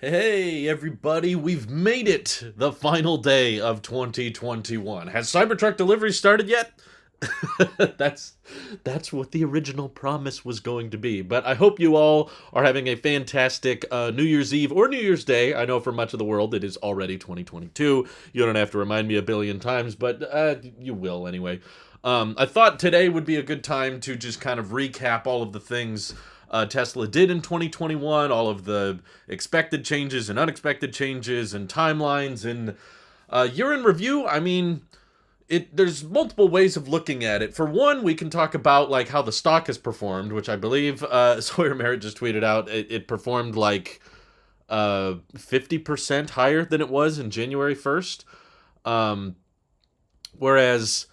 Hey everybody, we've made it! The final day of 2021. Has Cybertruck delivery started yet? that's that's what the original promise was going to be. But I hope you all are having a fantastic New Year's Eve or New Year's Day. I know for much of the world it is already 2022. You don't have to remind me a billion times, but you will anyway. I thought today would be a good time to just kind of recap all of the things Tesla did in 2021, all of the expected changes and unexpected changes and timelines and year in review. I mean, there's multiple ways of looking at it. For one, we can talk about like how the stock has performed, which I believe Sawyer Merritt just tweeted out. It performed like 50% higher than it was in January 1st. Whereas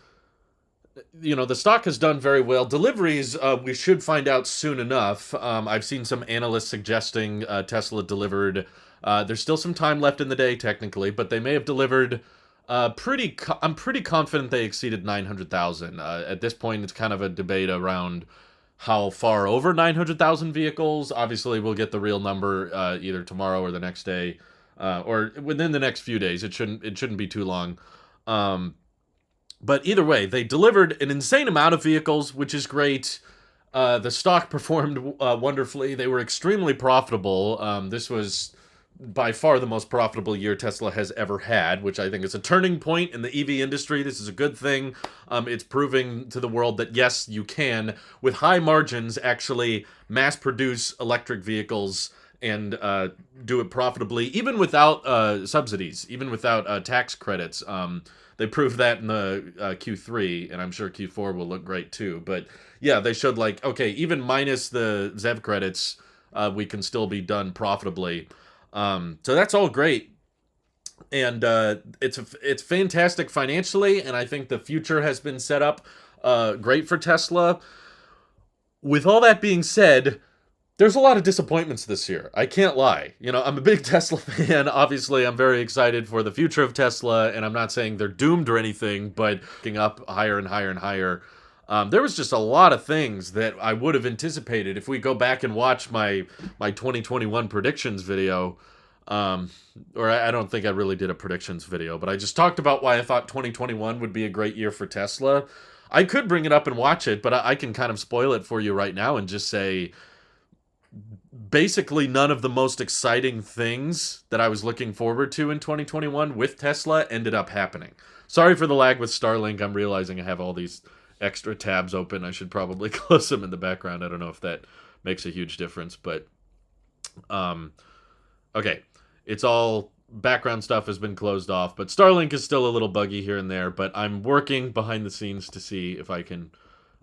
the stock has done very well. Deliveries, we should find out soon enough. I've seen some analysts suggesting Tesla delivered. There's still some time left in the day, technically, but they may have delivered. I'm pretty confident they exceeded 900,000. At this point, it's kind of a debate around how far over 900,000 vehicles. Obviously, we'll get the real number either tomorrow or the next day, or within the next few days. It shouldn't be too long. But either way, they delivered an insane amount of vehicles, which is great. The stock performed wonderfully. They were extremely profitable. This was by far the most profitable year Tesla has ever had, which I think is a turning point in the EV industry. This is a good thing. It's proving to the world that, yes, you can, with high margins, actually mass produce electric vehicles and do it profitably, even without subsidies, even without tax credits. They proved that in the Q3, and I'm sure Q4 will look great too. But yeah, they showed like, okay, even minus the ZEV credits, we can still be done profitably. So that's all great. And it's fantastic financially, and I think the future has been set up great for Tesla. With all that being said, there's a lot of disappointments this year. I can't lie. I'm a big Tesla fan. Obviously, I'm very excited for the future of Tesla, and I'm not saying they're doomed or anything, but getting up higher and higher and higher. There was just a lot of things that I would have anticipated if we go back and watch my 2021 predictions video. Or I don't think I really did a predictions video, but I just talked about why I thought 2021 would be a great year for Tesla. I could bring it up and watch it, but I can kind of spoil it for you right now and just say basically none of the most exciting things that I was looking forward to in 2021 with Tesla ended up happening. Sorry for the lag with Starlink. I'm realizing I have all these extra tabs open. I should probably close them in the background. I don't know if that makes a huge difference, but okay. It's all background stuff has been closed off, but Starlink is still a little buggy here and there, but I'm working behind the scenes to see if I can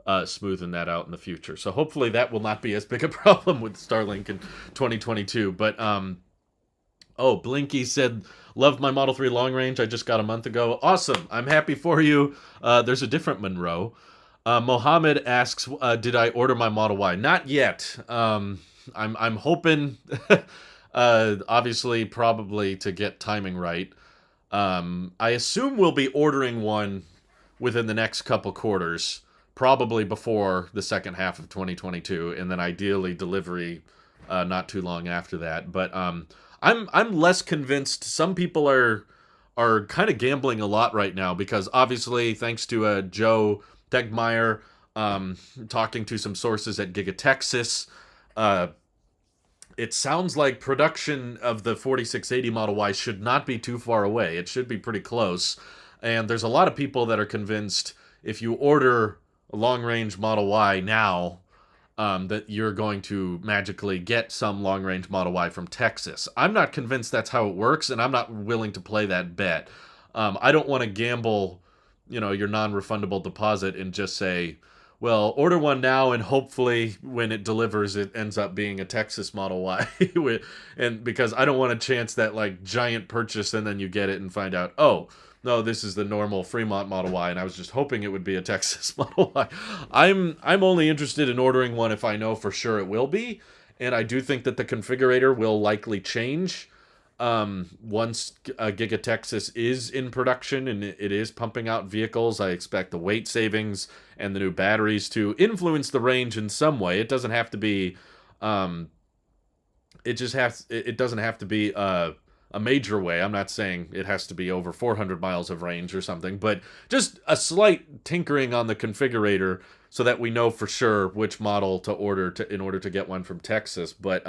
smoothen that out in the future. So hopefully that will not be as big a problem with Starlink in 2022. But Blinky said, "Loved my Model 3 long range I just got a month ago." Awesome. I'm happy for you. There's a different Monroe. Mohammed asks, "Did I order my Model Y?" Not yet. I'm hoping, obviously, probably to get timing right. I assume we'll be ordering one within the next couple quarters. Probably before the second half of 2022, and then ideally delivery not too long after that. But I'm less convinced. Some people are kind of gambling a lot right now because obviously, thanks to Joe Tegmeyer talking to some sources at Giga Texas, it sounds like production of the 4680 Model Y should not be too far away. It should be pretty close. And there's a lot of people that are convinced if you order a long-range Model Y now, that you're going to magically get some long-range Model Y from Texas. I'm not convinced that's how it works, and I'm not willing to play that bet. I don't want to gamble, your non-refundable deposit and just say, well, order one now, and hopefully when it delivers, it ends up being a Texas Model Y. And because I don't want to chance that like giant purchase, and then you get it and find out, oh, no, this is the normal Fremont Model Y, and I was just hoping it would be a Texas Model Y. I'm only interested in ordering one if I know for sure it will be, and I do think that the configurator will likely change once Giga Texas is in production and it is pumping out vehicles. I expect the weight savings and the new batteries to influence the range in some way. It doesn't have to be it just has it doesn't have to be a major way. I'm not saying it has to be over 400 miles of range or something, but just a slight tinkering on the configurator so that we know for sure which model to order in order to get one from Texas. But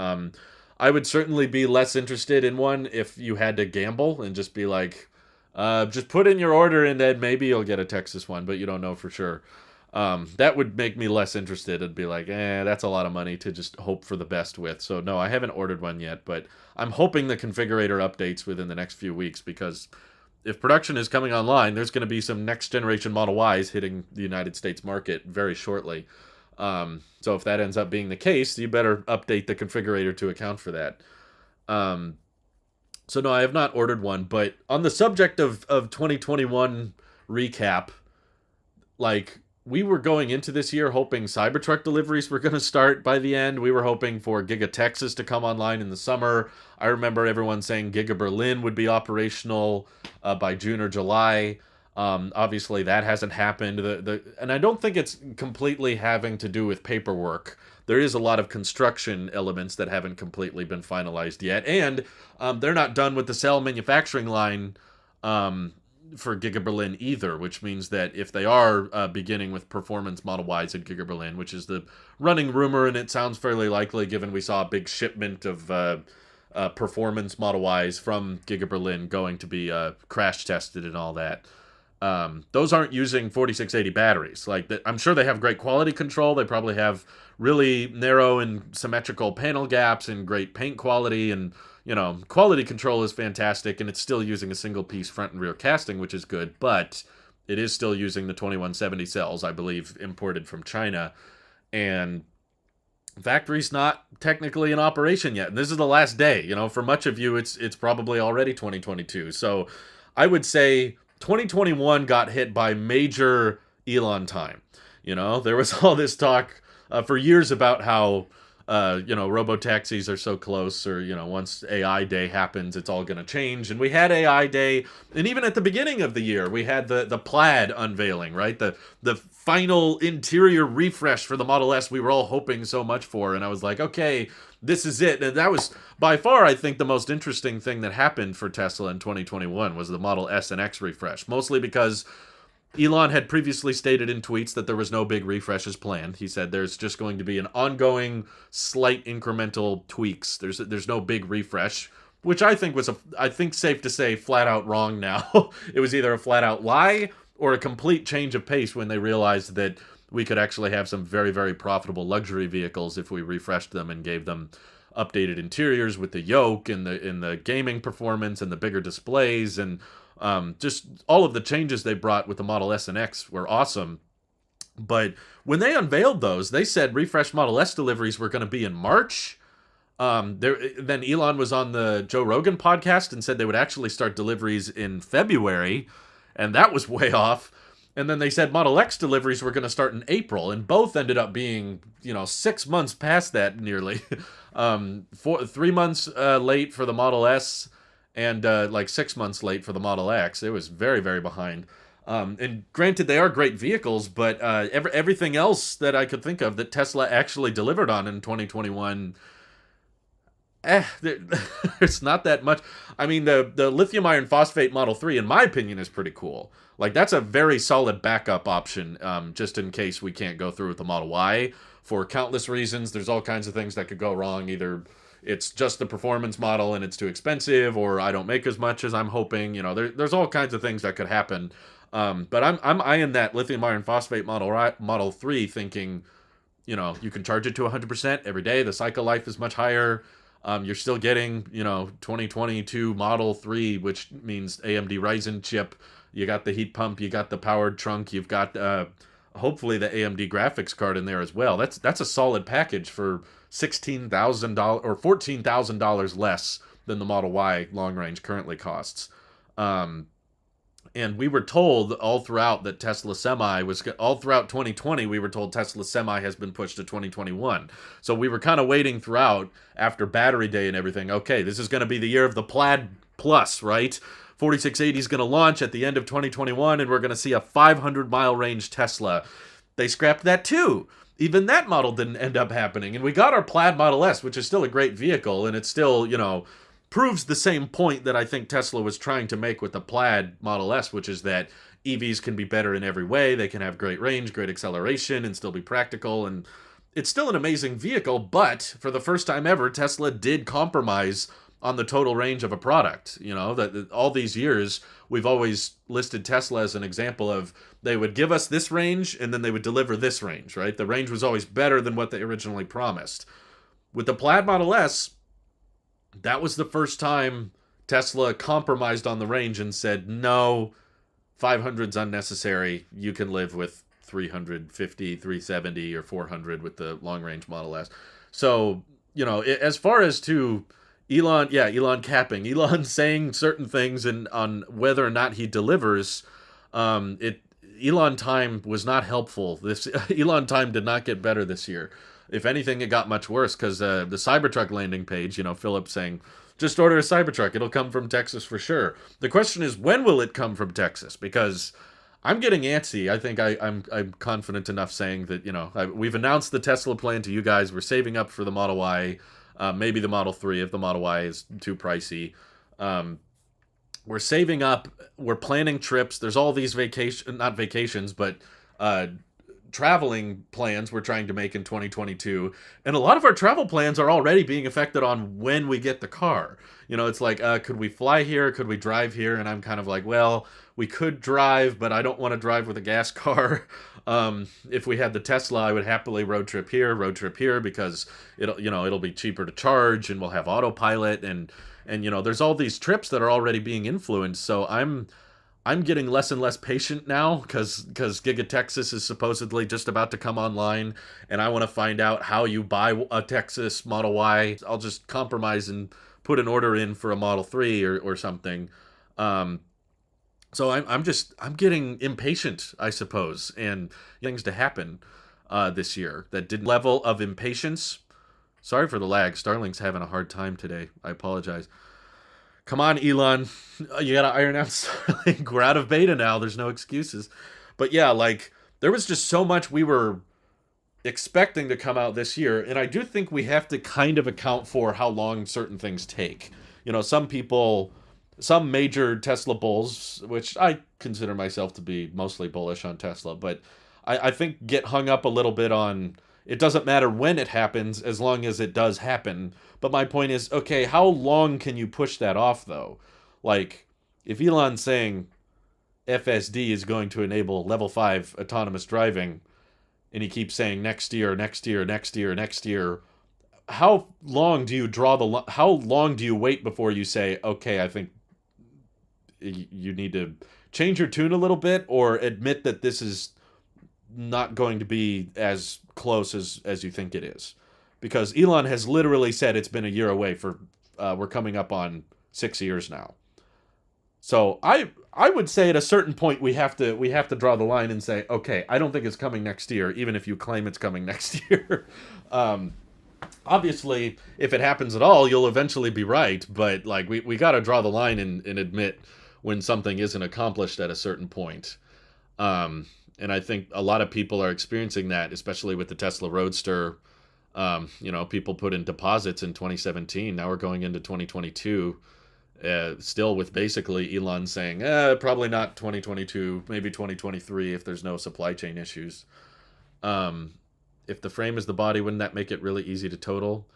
I would certainly be less interested in one if you had to gamble and just be like, just put in your order and then maybe you'll get a Texas one, but you don't know for sure. That would make me less interested. It'd be like, that's a lot of money to just hope for the best with. So no, I haven't ordered one yet, but I'm hoping the configurator updates within the next few weeks, because if production is coming online, there's going to be some next generation Model Ys hitting the United States market very shortly. So if that ends up being the case, you better update the configurator to account for that. So no, I have not ordered one, but on the subject of 2021 recap, like, we were going into this year hoping Cybertruck deliveries were going to start by the end. We were hoping for Giga Texas to come online in the summer. I remember everyone saying Giga Berlin would be operational by June or July. Obviously, that hasn't happened. And I don't think it's completely having to do with paperwork. There is a lot of construction elements that haven't completely been finalized yet. And they're not done with the cell manufacturing line for Giga Berlin either, which means that if they are beginning with performance Model Ys at Giga Berlin, which is the running rumor, and it sounds fairly likely given we saw a big shipment of performance Model Ys from Giga Berlin going to be crash tested and all that. Those aren't using 4680 batteries. Like, I'm sure they have great quality control. They probably have really narrow and symmetrical panel gaps and great paint quality, and quality control is fantastic, and it's still using a single piece front and rear casting, which is good, but it is still using the 2170 cells, I believe, imported from China, and factory's not technically in operation yet. And this is the last day. For much of you, it's probably already 2022. So I would say 2021 got hit by major Elon time. There was all this talk for years about how robo-taxis are so close, or, once AI Day happens, it's all going to change. And we had AI Day, and even at the beginning of the year, we had the Plaid unveiling, right? The final interior refresh for the Model S we were all hoping so much for. And I was like, okay, this is it. And that was, by far, I think, the most interesting thing that happened for Tesla in 2021 was the Model S and X refresh. Mostly because Elon had previously stated in tweets that there was no big refreshes planned. He said there's just going to be an ongoing, slight incremental tweaks. There's no big refresh, which I think was safe to say flat out wrong now. It was either a flat out lie or a complete change of pace when they realized that we could actually have some very, very profitable luxury vehicles if we refreshed them and gave them updated interiors with the yoke and the gaming performance and the bigger displays, and just all of the changes they brought with the Model S and X were awesome. But when they unveiled those, they said refresh Model S deliveries were going to be in March. Then Elon was on the Joe Rogan podcast and said they would actually start deliveries in February, and that was way off. And then they said Model X deliveries were going to start in April, and both ended up being, 6 months past that nearly. 3 months late for the Model S, and 6 months late for the Model X. It was very, very behind. And granted, they are great vehicles, but everything else that I could think of that Tesla actually delivered on in 2021, there's not that much. I mean, the lithium iron phosphate Model 3, in my opinion, is pretty cool. Like, that's a very solid backup option, just in case we can't go through with the Model Y for countless reasons. There's all kinds of things that could go wrong. Either it's just the performance model and it's too expensive, or I don't make as much as I'm hoping. There's all kinds of things that could happen. But I'm eyeing that lithium iron phosphate Model 3 thinking, you can charge it to 100% every day. The cycle life is much higher. You're still getting, 2022 Model 3, which means AMD Ryzen chip. You got the heat pump, you got the powered trunk, you've got hopefully the AMD graphics card in there as well. That's a solid package for $16,000 or $14,000 less than the Model Y long range currently costs. And we were told all throughout that Tesla Semi all throughout 2020, we were told Tesla Semi has been pushed to 2021. So we were kind of waiting throughout after Battery Day and everything. Okay, this is going to be the year of the Plaid Plus, right? 4680 is going to launch at the end of 2021, and we're going to see a 500-mile range Tesla. They scrapped that too. even that model didn't end up happening. And we got our Plaid Model S, which is still a great vehicle, and it still, proves the same point that I think Tesla was trying to make with the Plaid Model S, which is that EVs can be better in every way. They can have great range, great acceleration, and still be practical. And it's still an amazing vehicle, but for the first time ever, Tesla did compromise on the total range of a product. That all these years, we've always listed Tesla as an example of they would give us this range and then they would deliver this range, right? The range was always better than what they originally promised. With the Plaid Model S, that was the first time Tesla compromised on the range and said, no, 500's unnecessary. You can live with 350, 370, or 400 with the long range Model S. So, as far as to Elon capping, Elon saying certain things and on whether or not he delivers, Elon time was not helpful. This Elon time did not get better this year. If anything, it got much worse because the Cybertruck landing page, Philip saying, just order a Cybertruck. It'll come from Texas for sure. The question is, when will it come from Texas? Because I'm getting antsy. I think I'm confident enough saying that, we've announced the Tesla plan to you guys. We're saving up for the Model Y, maybe the Model 3 if the Model Y is too pricey. We're saving up. We're planning trips. There's all these not vacations, but traveling plans we're trying to make in 2022, and a lot of our travel plans are already being affected on when we get the car. It's like, could we fly here, could we drive here? And I'm kind of like, well, we could drive, but I don't want to drive with a gas car. If we had the Tesla, I would happily road trip here because it'll be cheaper to charge, and we'll have autopilot, and there's all these trips that are already being influenced. So I'm getting less and less patient now because Giga Texas is supposedly just about to come online, and I want to find out how you buy a Texas Model Y. I'll just compromise and put an order in for a Model 3 or something. So I'm getting impatient, I suppose, and things to happen this year that did level of impatience. Sorry for the lag. Starlink's having a hard time today. I apologize. Come on, Elon. You gotta iron out Starlink. We're out of beta now. There's no excuses. But yeah, there was just so much we were expecting to come out this year, and I do think we have to kind of account for how long certain things take. Some major Tesla bulls, which I consider myself to be mostly bullish on Tesla, but I think get hung up a little bit on it doesn't matter when it happens as long as it does happen. But my point is, okay, how long can you push that off, though? If Elon's saying FSD is going to enable level 5 autonomous driving, and he keeps saying next year, how long do you how long do you wait before you say, okay, I think you need to change your tune a little bit, or admit that this is not going to be as close as you think it is? Because Elon has literally said it's been a year away for we're coming up on 6 years now. So I would say at a certain point we have to draw the line and say, okay, I don't think it's coming next year, even if you claim it's coming next year. Obviously, if it happens at all, you'll eventually be right, but we got to draw the line and admit when something isn't accomplished at a certain point. And I think a lot of people are experiencing that, especially with the Tesla Roadster. People put in deposits in 2017. Now we're going into 2022, still with basically Elon saying, probably not 2022, maybe 2023 if there's no supply chain issues. If the frame is the body, wouldn't that make it really easy to total?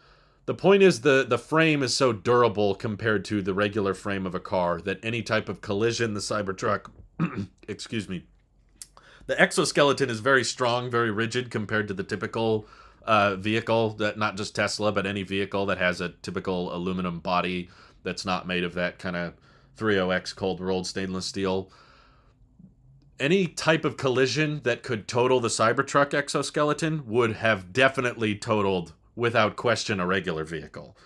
The point is the frame is so durable compared to the regular frame of a car that any type of collision, the Cybertruck, excuse me, the exoskeleton is very strong, very rigid compared to the typical vehicle, that not just Tesla, but any vehicle that has a typical aluminum body that's not made of that kind of 30X cold rolled stainless steel. Any type of collision that could total the Cybertruck exoskeleton would have definitely totaled, without question, a regular vehicle.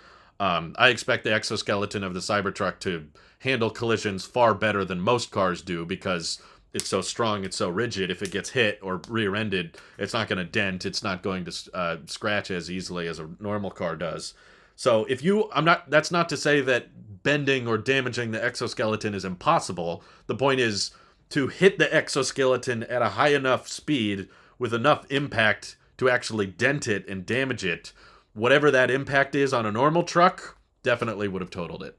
I expect the exoskeleton of the Cybertruck to handle collisions far better than most cars do because it's so strong, it's so rigid. If it gets hit or rear-ended, it's not going to dent. It's not going to scratch as easily as a normal car does. So that's not to say that bending or damaging the exoskeleton is impossible. The point is to hit the exoskeleton at a high enough speed with enough impact to actually dent it and damage it, whatever that impact is on a normal truck, definitely would have totaled it.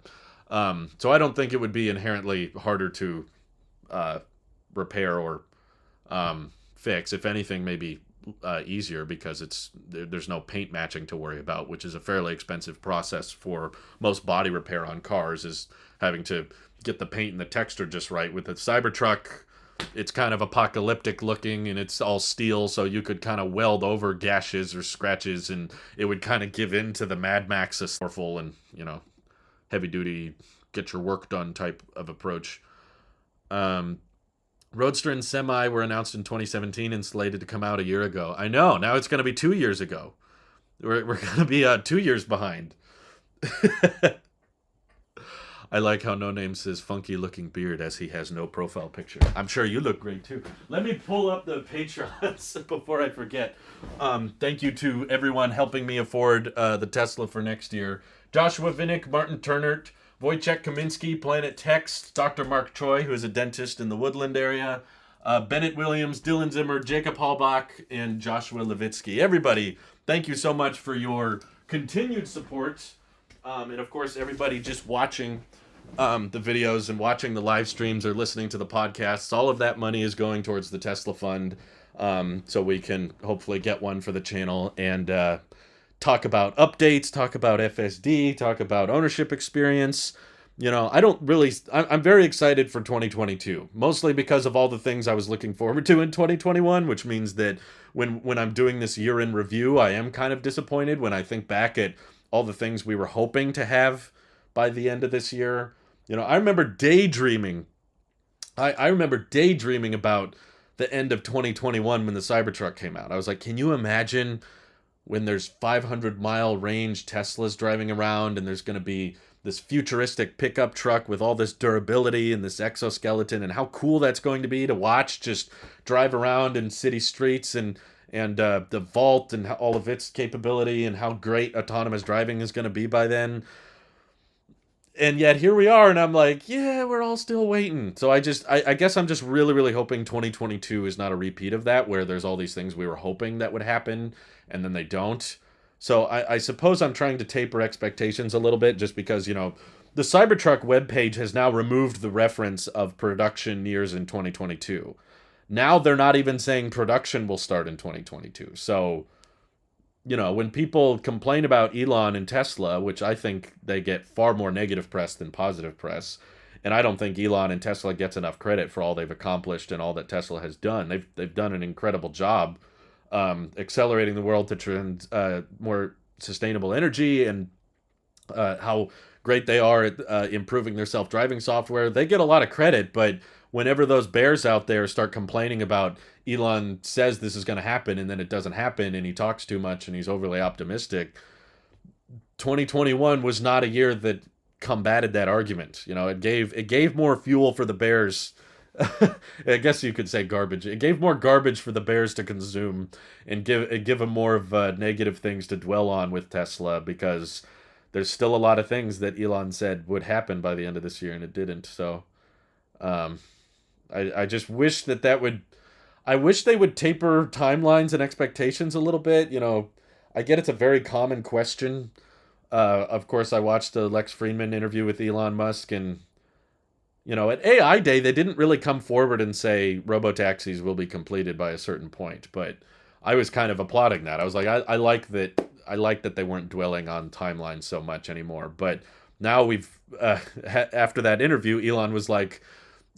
So I don't think it would be inherently harder to repair or fix. If anything, maybe easier because there's no paint matching to worry about, which is a fairly expensive process for most body repair on cars, is having to get the paint and the texture just right. With the Cybertruck, it's kind of apocalyptic looking and it's all steel, so you could kind of weld over gashes or scratches and it would kind of give in to the Mad Max powerful and, heavy duty, get your work done type of approach. Roadster and Semi were announced in 2017 and slated to come out a year ago. I know, now it's going to be 2 years ago. We're going to be 2 years behind. I like how No Name says funky looking beard as he has no profile picture. I'm sure you look great too. Let me pull up the Patreons before I forget. Thank you to everyone helping me afford the Tesla for next year. Joshua Vinnick, Martin Turnert, Wojciech Kaminsky, Planet Text, Dr. Mark Choi, who is a dentist in the Woodland area, Bennett Williams, Dylan Zimmer, Jacob Hallbach, and Joshua Levitsky. Everybody, thank you so much for your continued support. And of course, everybody just watching the videos and watching the live streams or listening to the podcasts, all of that money is going towards the Tesla Fund, so we can hopefully get one for the channel and talk about updates, talk about FSD, talk about ownership experience. I'm very excited for 2022, mostly because of all the things I was looking forward to in 2021, which means that when I'm doing this year in review, I am kind of disappointed when I think back at all the things we were hoping to have by the end of this year. I remember daydreaming. I remember daydreaming about the end of 2021 when the Cybertruck came out. I was like, can you imagine when there's 500-mile range Teslas driving around and there's going to be this futuristic pickup truck with all this durability and this exoskeleton, and how cool that's going to be to watch just drive around in city streets and the Vault and all of its capability and how great autonomous driving is going to be by then. And yet here we are, and I'm like, yeah, we're all still waiting. So I guess I'm just really, really hoping 2022 is not a repeat of that, where there's all these things we were hoping that would happen, and then they don't. So I suppose I'm trying to taper expectations a little bit, just because, the Cybertruck webpage has now removed the reference of production years in 2022. Now they're not even saying production will start in 2022. So, when people complain about Elon and Tesla, which I think they get far more negative press than positive press, and I don't think Elon and Tesla gets enough credit for all they've accomplished and all that Tesla has done. They've done an incredible job accelerating the world to more sustainable energy, and how great they are at improving their self-driving software. They get a lot of credit, but whenever those bears out there start complaining about Elon says this is going to happen and then it doesn't happen and he talks too much and he's overly optimistic, 2021 was not a year that combated that argument. It gave more fuel for the bears. I guess you could say garbage. It gave more garbage for the bears to consume and give them more of negative things to dwell on with Tesla, because there's still a lot of things that Elon said would happen by the end of this year and it didn't. So I just wish I wish they would taper timelines and expectations a little bit. I get it's a very common question. Of course, I watched the Lex Fridman interview with Elon Musk, and at AI Day, they didn't really come forward and say robotaxis will be completed by a certain point, but I was kind of applauding that. I was like, I like that they weren't dwelling on timelines so much anymore. But now after that interview, Elon was like,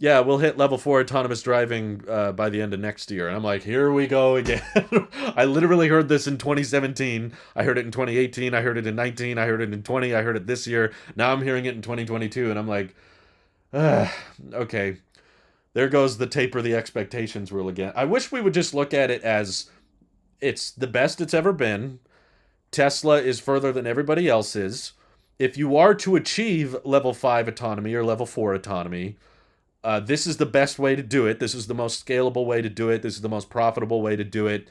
yeah, we'll hit level 4 autonomous driving by the end of next year. And I'm like, here we go again. I literally heard this in 2017. I heard it in 2018. I heard it in 19. I heard it in 20. I heard it this year. Now I'm hearing it in 2022. And I'm like, okay, there goes the taper the expectations rule again. I wish we would just look at it as it's the best it's ever been. Tesla is further than everybody else is. If you are to achieve level 5 autonomy or level 4 autonomy, this is the best way to do it. This is the most scalable way to do it. This is the most profitable way to do it.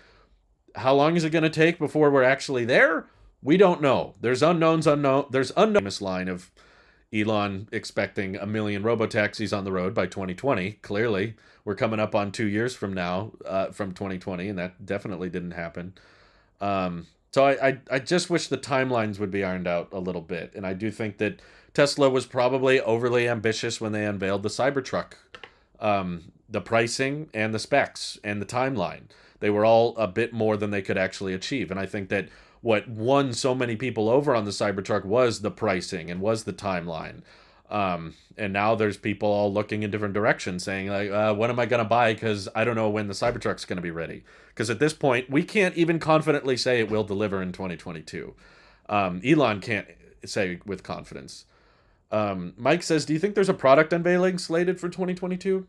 How long is it going to take before we're actually there? We don't know. There's unknowns. There's unknown line of Elon expecting 1 million robotaxis on the road by 2020. Clearly, we're coming up on 2 years from now, from 2020, and that definitely didn't happen. So I just wish the timelines would be ironed out a little bit. And I do think that Tesla was probably overly ambitious when they unveiled the Cybertruck. The pricing and the specs and the timeline. They were all a bit more than they could actually achieve. And I think that what won so many people over on the Cybertruck was the pricing and was the timeline. And now there's people all looking in different directions saying, like, what am I going to buy? Because I don't know when the Cybertruck's going to be ready. Because at this point, we can't even confidently say it will deliver in 2022. Elon can't say with confidence. Mike says, do you think there's a product unveiling slated for 2022?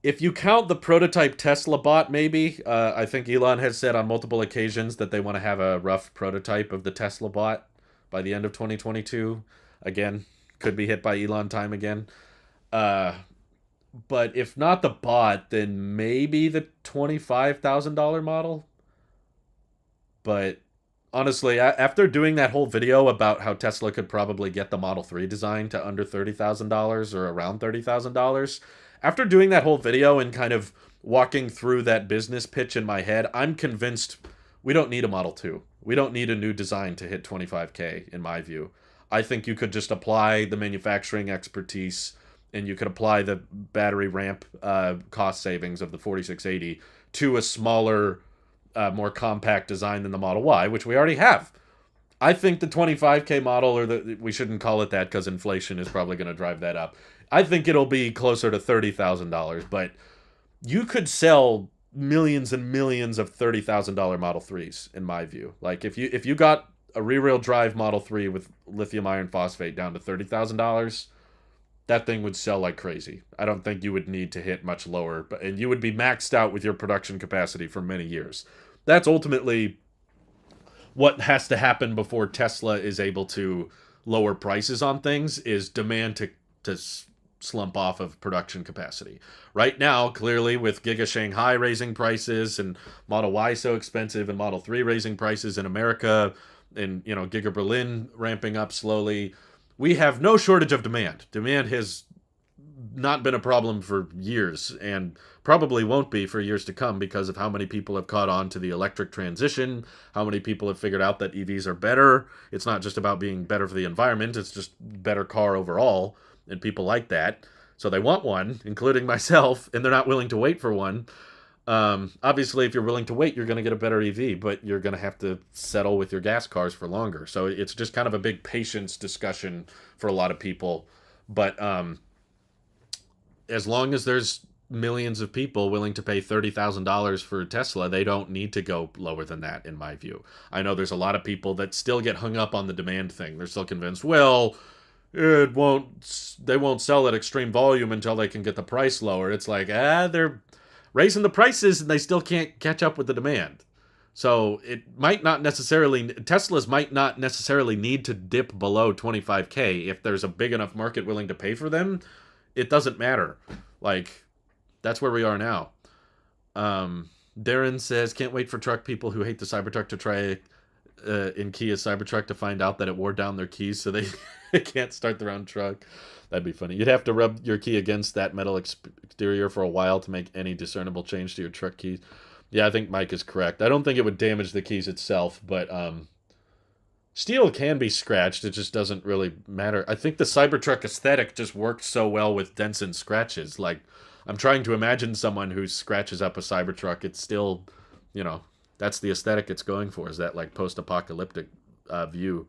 If you count the prototype Tesla bot, maybe. I think Elon has said on multiple occasions that they want to have a rough prototype of the Tesla bot by the end of 2022. Again, could be hit by Elon time again. But if not the bot, then maybe the $25,000 model. But honestly, after doing that whole video about how Tesla could probably get the Model 3 design to under $30,000 or around $30,000, after doing that whole video and kind of walking through that business pitch in my head, I'm convinced we don't need a Model 2. We don't need a new design to hit 25K, in my view. I think you could just apply the manufacturing expertise and you could apply the battery ramp cost savings of the 4680 to a smaller, more compact design than the Model Y, which we already have. I think the 25K model, or we shouldn't call it that because inflation is probably going to drive that up. I think it'll be closer to $30,000, but you could sell millions and millions of $30,000 Model 3s, in my view. Like, if you got a rear-wheel drive Model 3 with lithium iron phosphate down to $30,000, that thing would sell like crazy. I don't think you would need to hit much lower, and you would be maxed out with your production capacity for many years. That's ultimately what has to happen before Tesla is able to lower prices on things, is demand to slump off of production capacity. Right now, clearly, with Giga Shanghai raising prices and Model Y so expensive and Model 3 raising prices in America and, Giga Berlin ramping up slowly, we have no shortage of demand. Demand has not been a problem for years and probably won't be for years to come because of how many people have caught on to the electric transition, how many people have figured out that EVs are better. It's not just about being better for the environment, it's just better car overall, and people like that. So they want one, including myself, and they're not willing to wait for one. Obviously, if you're willing to wait, you're going to get a better EV, but you're going to have to settle with your gas cars for longer. So it's just kind of a big patience discussion for a lot of people. But as long as there's millions of people willing to pay $30,000 for Tesla, they don't need to go lower than that, in my view. I know there's a lot of people that still get hung up on the demand thing. They're still convinced, well, they won't sell at extreme volume until they can get the price lower. It's like, they're raising the prices and they still can't catch up with the demand. So Teslas might not necessarily need to dip below 25K. If there's a big enough market willing to pay for them, it doesn't matter. Like, that's where we are now. Darren says, can't wait for truck people who hate the Cybertruck to try in Kia's Cybertruck to find out that it wore down their keys so they can't start their own truck. That'd be funny. You'd have to rub your key against that metal exterior for a while to make any discernible change to your truck keys. Yeah, I think Mike is correct. I don't think it would damage the keys itself, but steel can be scratched. It just doesn't really matter. I think the Cybertruck aesthetic just works so well with dents and scratches. Like, I'm trying to imagine someone who scratches up a Cybertruck. It's still, that's the aesthetic it's going for, is that like post-apocalyptic view.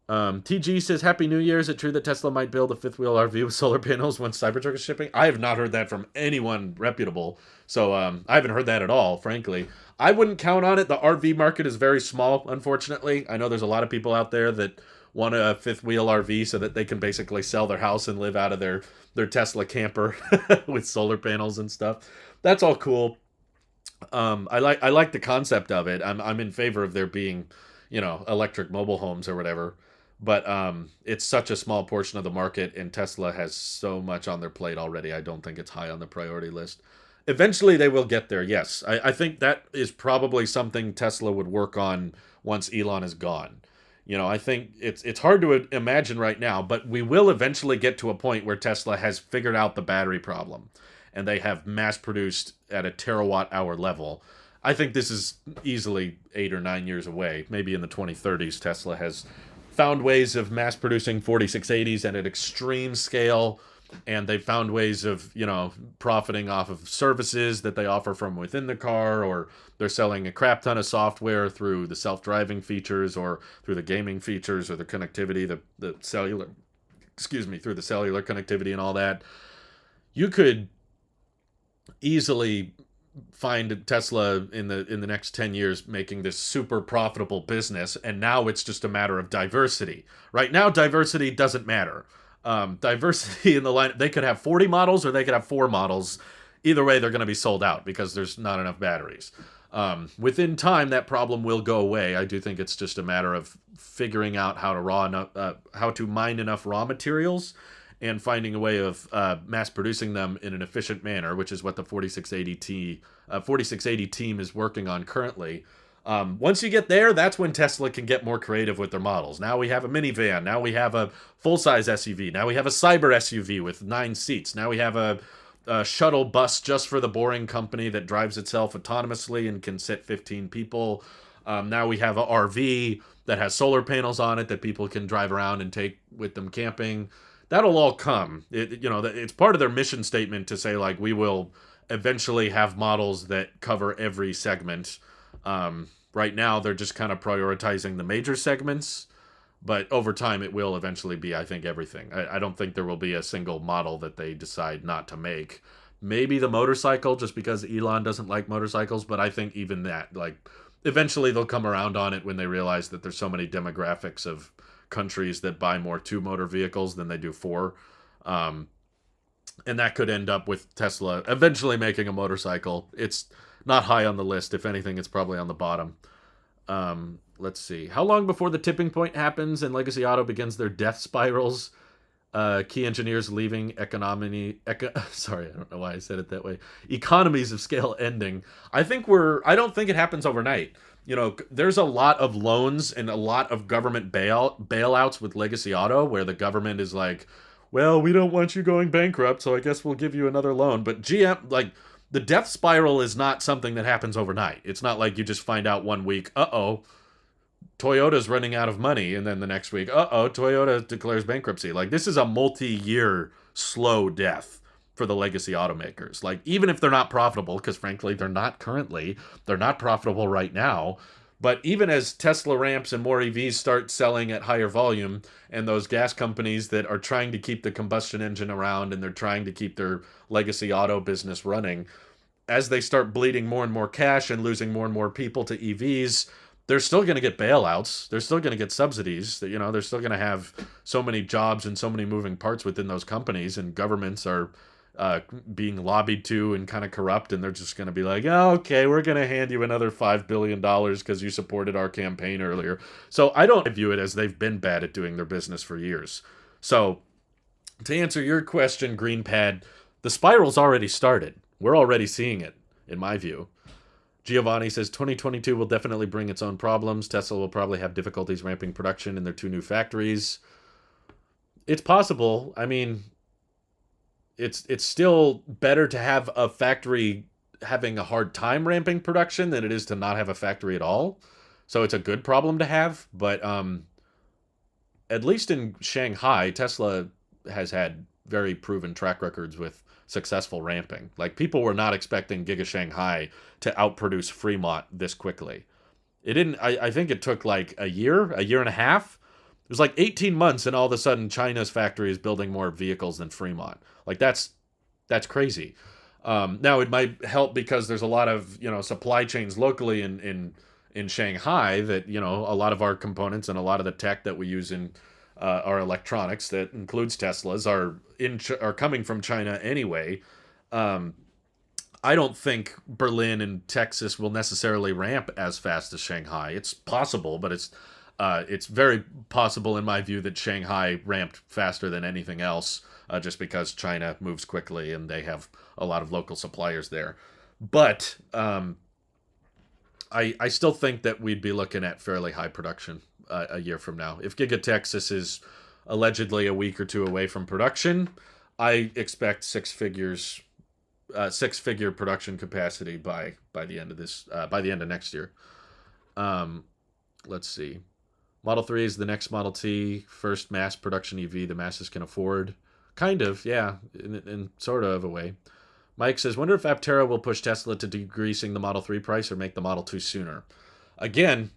TG says, Happy New Year. Is it true that Tesla might build a fifth wheel RV with solar panels when Cybertruck is shipping? I have not heard that from anyone reputable. So I haven't heard that at all, frankly. I wouldn't count on it. The RV market is very small, unfortunately. I know there's a lot of people out there that want a fifth wheel RV so that they can basically sell their house and live out of their Tesla camper with solar panels and stuff. That's all cool. I like the concept of it. I'm in favor of there being, electric mobile homes or whatever. But it's such a small portion of the market, and Tesla has so much on their plate already. I don't think it's high on the priority list. Eventually, they will get there, yes. I think that is probably something Tesla would work on once Elon is gone. I think it's hard to imagine right now, but we will eventually get to a point where Tesla has figured out the battery problem, and they have mass-produced at a terawatt-hour level. I think this is easily 8 or 9 years away. Maybe in the 2030s, Tesla has found ways of mass producing 4680s at an extreme scale, and they've found ways of, profiting off of services that they offer from within the car, or they're selling a crap ton of software through the self-driving features or through the gaming features or the connectivity, the cellular, through the cellular connectivity and all that. You could easily find Tesla in the next 10 years making this super profitable business, and now it's just a matter of diversity. Right now, diversity doesn't matter. Diversity in the line, they could have 40 models or they could have 4 models. Either way, they're going to be sold out because there's not enough batteries. Within time, that problem will go away. I do think it's just a matter of figuring out how to mine enough raw materials and finding a way of mass producing them in an efficient manner, which is what the 4680 team is working on currently. Once you get there, that's when Tesla can get more creative with their models. Now we have a minivan. Now we have a full-size SUV. Now we have a cyber SUV with 9 seats. Now we have a shuttle bus just for the Boring Company that drives itself autonomously and can sit 15 people. Now we have a RV that has solar panels on it that people can drive around and take with them camping. That'll all come. It's part of their mission statement to say, like, we will eventually have models that cover every segment. Right now, they're just kind of prioritizing the major segments, but over time, it will eventually be, I think, everything. I don't think there will be a single model that they decide not to make. Maybe the motorcycle, just because Elon doesn't like motorcycles, but I think even that, like, eventually they'll come around on it when they realize that there's so many demographics of countries that buy more 2-motor vehicles than they do 4. And that could end up with Tesla eventually making a motorcycle. It's not high on the list. If anything, it's probably on the bottom. Let's see. How long before the tipping point happens and Legacy Auto begins their death spirals? Key engineers leaving, sorry, I don't know why I said it that way. Economies of scale ending. I don't think it happens overnight. There's a lot of loans and a lot of government bailouts with Legacy Auto where the government is like, well, we don't want you going bankrupt, so I guess we'll give you another loan. But GM, like, the death spiral is not something that happens overnight. It's not like you just find out one week, Toyota's running out of money, and then the next week, Toyota declares bankruptcy. Like, this is a multi-year slow death for the legacy automakers. Like, even if they're not profitable, because frankly, they're not currently, they're not profitable right now, but even as Tesla ramps and more EVs start selling at higher volume, and those gas companies that are trying to keep the combustion engine around and they're trying to keep their legacy auto business running, as they start bleeding more and more cash and losing more and more people to EVs, they're still going to get bailouts. They're still going to get subsidies. They're still going to have so many jobs and so many moving parts within those companies, and governments are being lobbied to and kind of corrupt, and they're just going to be like, oh, okay, we're going to hand you another $5 billion because you supported our campaign earlier. So I don't view it as they've been bad at doing their business for years. So to answer your question, Greenpad, the spiral's already started. We're already seeing it, in my view. Giovanni says 2022 will definitely bring its own problems. Tesla will probably have difficulties ramping production in their 2 new factories. It's possible. I mean, it's still better to have a factory having a hard time ramping production than it is to not have a factory at all. So it's a good problem to have. But at least in Shanghai, Tesla has had very proven track records with successful ramping. Like, people were not expecting Giga Shanghai to outproduce Fremont this quickly. It didn't. I think it took like a year and a half. It was like 18 months, and all of a sudden China's factory is building more vehicles than Fremont. Like, that's crazy. Now it might help because there's a lot of supply chains locally in Shanghai that a lot of our components and a lot of the tech that we use in our electronics, that includes Teslas, are coming from China anyway. I don't think Berlin and Texas will necessarily ramp as fast as Shanghai. It's possible, but it's very possible in my view that Shanghai ramped faster than anything else, just because China moves quickly and they have a lot of local suppliers there. But I still think that we'd be looking at fairly high production a year from now. If Giga Texas is allegedly a week or 2 away from production, I expect 6 figures six-figure production capacity by the end of this by the end of next year. Um, let's see. Model 3 is the next Model T, first mass production EV the masses can afford. Kind of, yeah, in sort of a way. Mike says, wonder if Aptera will push Tesla to decreasing the Model 3 price or make the Model 2 sooner. Again,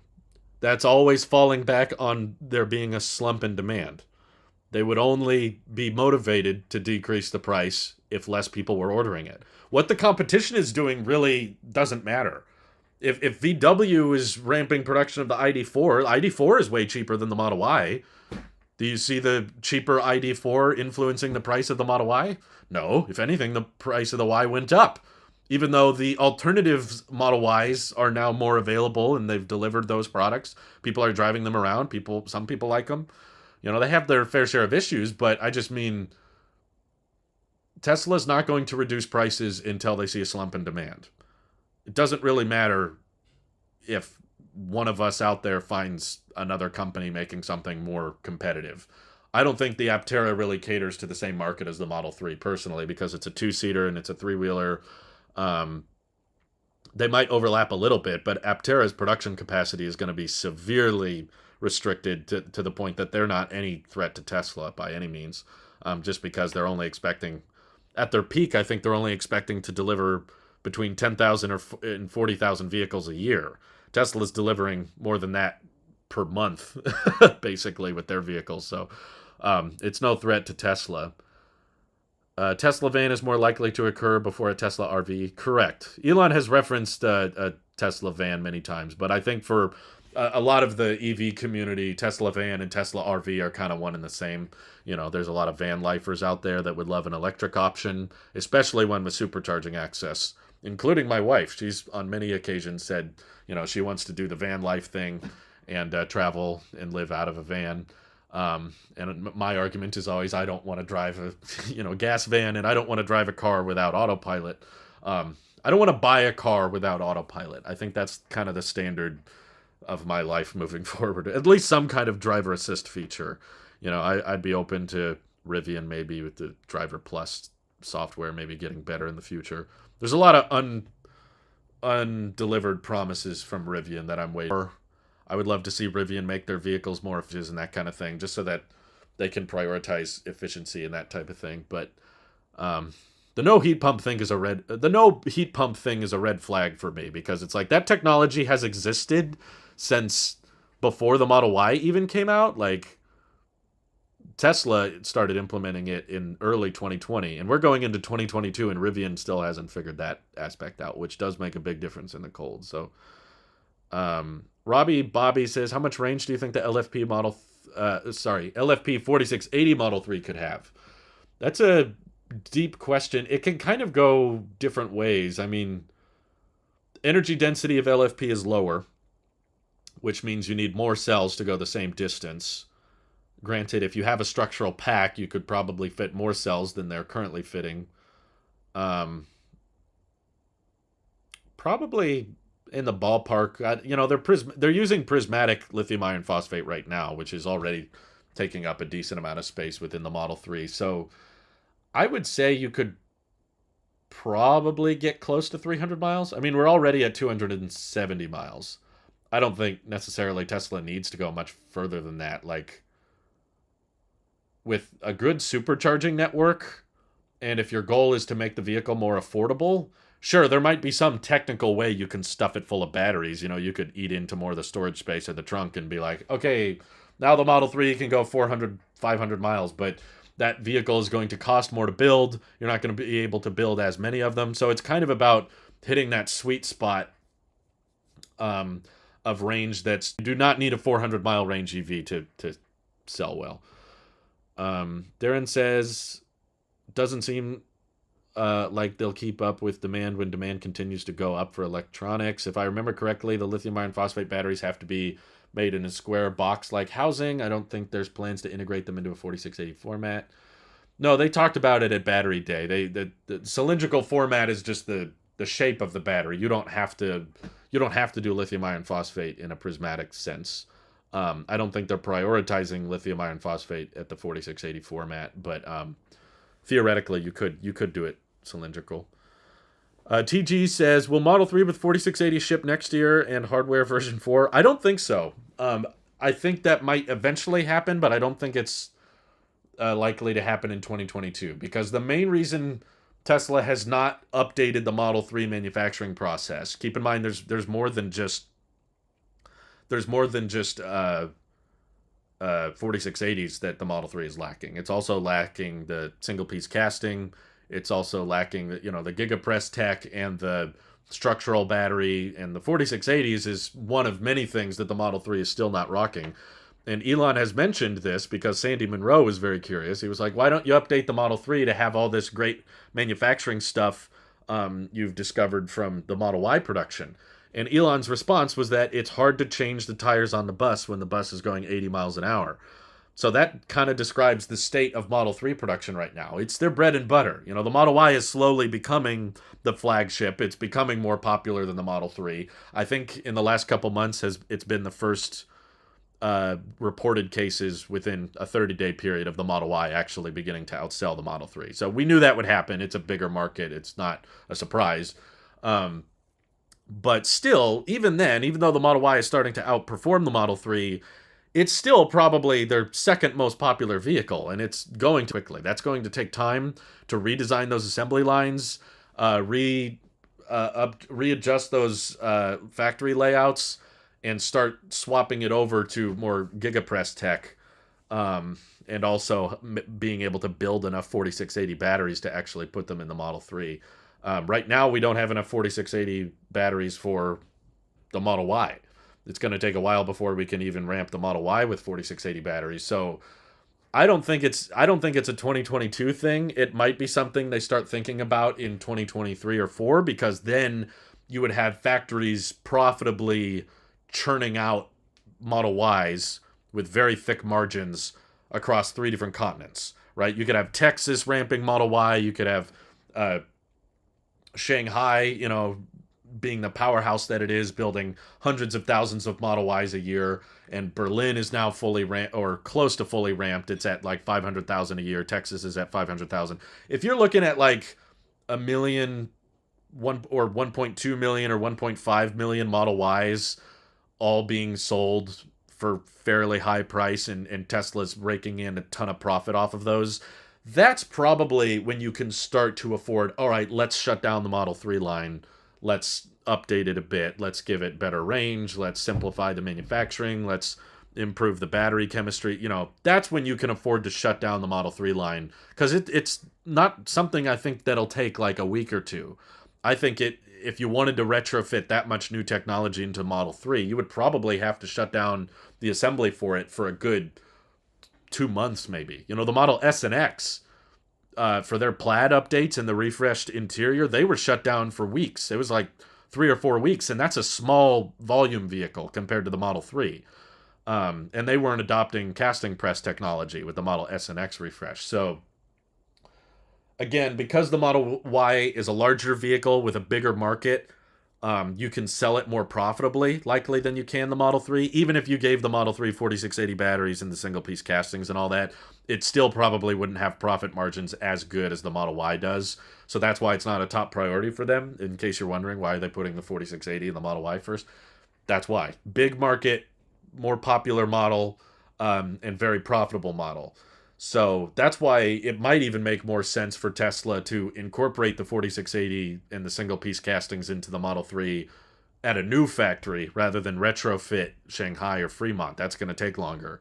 that's always falling back on there being a slump in demand. They would only be motivated to decrease the price if less people were ordering it. What the competition is doing really doesn't matter. If VW is ramping production of the ID4, the ID4 is way cheaper than the Model Y. Do you see the cheaper ID4 influencing the price of the Model Y? No. If anything, the price of the Y went up. Even though the alternative Model Ys are now more available and they've delivered those products, people are driving them around. Some people like them. You know, they have their fair share of issues, but I just mean Tesla's not going to reduce prices until they see a slump in demand. It doesn't really matter if one of us out there finds another company making something more competitive. I don't think the Aptera really caters to the same market as the Model 3 personally, because it's a two-seater and it's a three-wheeler. They might overlap a little bit, but Aptera's production capacity is going to be severely restricted to the point that they're not any threat to Tesla by any means, just because they're only expecting, at their peak, I think they're only expecting to deliver between 10,000 and 40,000 vehicles a year. Tesla's delivering more than that per month, basically, with their vehicles. So it's no threat to Tesla. Tesla van is more likely to occur before a Tesla RV. Correct. Elon has referenced a Tesla van many times, but I think for a lot of the EV community, Tesla van and Tesla RV are kind of one and the same. You know, there's a lot of van lifers out there that would love an electric option, especially one with supercharging access, including my wife. She's on many occasions said, you know, she wants to do the van life thing and travel and live out of a van. And my argument is always, I don't want to drive a gas van, and I don't want to drive a car without autopilot. I don't want to buy a car without autopilot. I think that's kind of the standard of my life moving forward. At least some kind of driver assist feature. You know, I'd be open to Rivian maybe with the Driver Plus software maybe getting better in the future. There's a lot of undelivered promises from Rivian that I'm waiting for. I would love to see Rivian make their vehicles more efficient and that kind of thing, just so that they can prioritize efficiency and that type of thing. But the no heat pump thing is a red flag for me, because it's like that technology has existed since before the Model Y even came out. Like, Tesla started implementing it in early 2020, and we're going into 2022, and Rivian still hasn't figured that aspect out, which does make a big difference in the cold. So, Robbie Bobby says, how much range do you think the LFP 4680 Model 3 could have? That's a deep question. It can kind of go different ways. I mean, energy density of LFP is lower, which means you need more cells to go the same distance. Granted, if you have a structural pack, you could probably fit more cells than they're currently fitting. Probably in the ballpark. They're using prismatic lithium iron phosphate right now, which is already taking up a decent amount of space within the Model 3. So I would say you could probably get close to 300 miles. I mean, we're already at 270 miles. I don't think necessarily Tesla needs to go much further than that. Like, with a good supercharging network, and if your goal is to make the vehicle more affordable, sure, there might be some technical way you can stuff it full of batteries. You know, you could eat into more of the storage space of the trunk and be like, okay, now the Model 3 can go 400, 500 miles, but that vehicle is going to cost more to build. You're not going to be able to build as many of them. So it's kind of about hitting that sweet spot of range that's, you do not need a 400-mile range EV to sell well. Darren says, doesn't seem like they'll keep up with demand when demand continues to go up for electronics. If I remember correctly, the lithium iron phosphate batteries have to be made in a square box-like housing. I don't think there's plans to integrate them into a 4680 format. No, they talked about it at Battery Day. The cylindrical format is just the shape of the battery. You don't have to do lithium iron phosphate in a prismatic sense. I don't think they're prioritizing lithium iron phosphate at the 4680 format, but theoretically you could do it cylindrical. TG says, will Model 3 with 4680 ship next year and hardware version 4? I don't think so. I think that might eventually happen, but I don't think it's likely to happen in 2022 because the main reason Tesla has not updated the Model 3 manufacturing process. Keep in mind, there's more than just 4680s that the Model 3 is lacking. It's also lacking the single piece casting. It's also lacking the Giga Press tech and the structural battery. And the 4680s is one of many things that the Model 3 is still not rocking. And Elon has mentioned this because Sandy Munro was very curious. He was like, why don't you update the Model 3 to have all this great manufacturing stuff you've discovered from the Model Y production? And Elon's response was that it's hard to change the tires on the bus when the bus is going 80 miles an hour. So that kind of describes the state of Model 3 production right now. It's their bread and butter. The Model Y is slowly becoming the flagship. It's becoming more popular than the Model 3. I think in the last couple months it's been the first reported cases within a 30-day period of the Model Y actually beginning to outsell the Model 3. So we knew that would happen. It's a bigger market. It's not a surprise. But still, even then, even though the Model Y is starting to outperform the Model 3, it's still probably their second most popular vehicle, and it's going to quickly. That's going to take time to redesign those assembly lines, readjust those factory layouts, and start swapping it over to more GigaPress tech, and also being able to build enough 4680 batteries to actually put them in the Model 3. Right now, we don't have enough 4680 batteries for the Model Y. It's going to take a while before we can even ramp the Model Y with 4680 batteries. So I don't think it's a 2022 thing. It might be something they start thinking about in 2023 or 4, because then you would have factories profitably churning out Model Ys with very thick margins across 3 different continents, right? You could have Texas ramping Model Y. You could have Shanghai, being the powerhouse that it is, building hundreds of thousands of Model Ys a year. And Berlin is now fully ramped, or close to fully ramped. It's at like 500,000 a year. Texas is at 500,000. If you're looking at like a million, 1.2 million or 1.5 million Model Ys all being sold for fairly high price, and Tesla's raking in a ton of profit off of those, that's probably when you can start to afford, all right, let's shut down the Model 3 line. Let's update it a bit. Let's give it better range. Let's simplify the manufacturing. Let's improve the battery chemistry. That's when you can afford to shut down the Model 3 line, because it's not something I think that'll take like a week or two. I think if you wanted to retrofit that much new technology into Model 3, you would probably have to shut down the assembly for it for a good 2 months maybe. The Model S and X, for their plaid updates and the refreshed interior, they were shut down for weeks. It was like 3 or 4 weeks, and that's a small volume vehicle compared to the Model 3. And they weren't adopting casting press technology with the Model S and X refresh. So again, because the Model Y is a larger vehicle with a bigger market, you can sell it more profitably, likely, than you can the Model 3. Even if you gave the Model 3 4680 batteries and the single-piece castings and all that, it still probably wouldn't have profit margins as good as the Model Y does. So that's why it's not a top priority for them. In case you're wondering, why are they putting the 4680 and the Model Y first? That's why. Big market, more popular model, and very profitable model. So that's why it might even make more sense for Tesla to incorporate the 4680 and the single-piece castings into the Model 3 at a new factory rather than retrofit Shanghai or Fremont. That's going to take longer.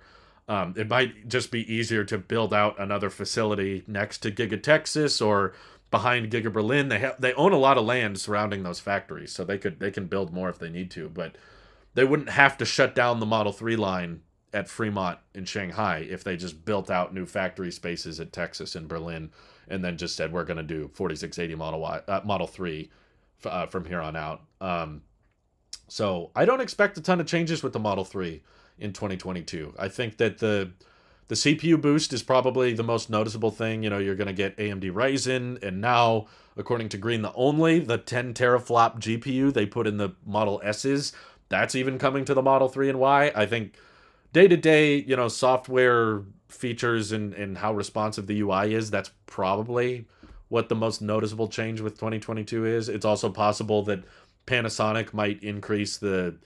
It might just be easier to build out another facility next to Giga Texas or behind Giga Berlin. They own a lot of land surrounding those factories, so they can build more if they need to, but they wouldn't have to shut down the Model 3 line at Fremont in Shanghai if they just built out new factory spaces at Texas and Berlin, and then just said, we're going to do 4680 Model 3 from here on out. So I don't expect a ton of changes with the Model 3 in 2022. I think that the CPU boost is probably the most noticeable thing. You're going to get AMD Ryzen, and now, according to Green the Only, the 10 teraflop GPU they put in the Model S's, that's even coming to the Model 3 and Y. I think day-to-day, software features and how responsive the UI is, that's probably what the most noticeable change with 2022 is. It's also possible that Panasonic might increase the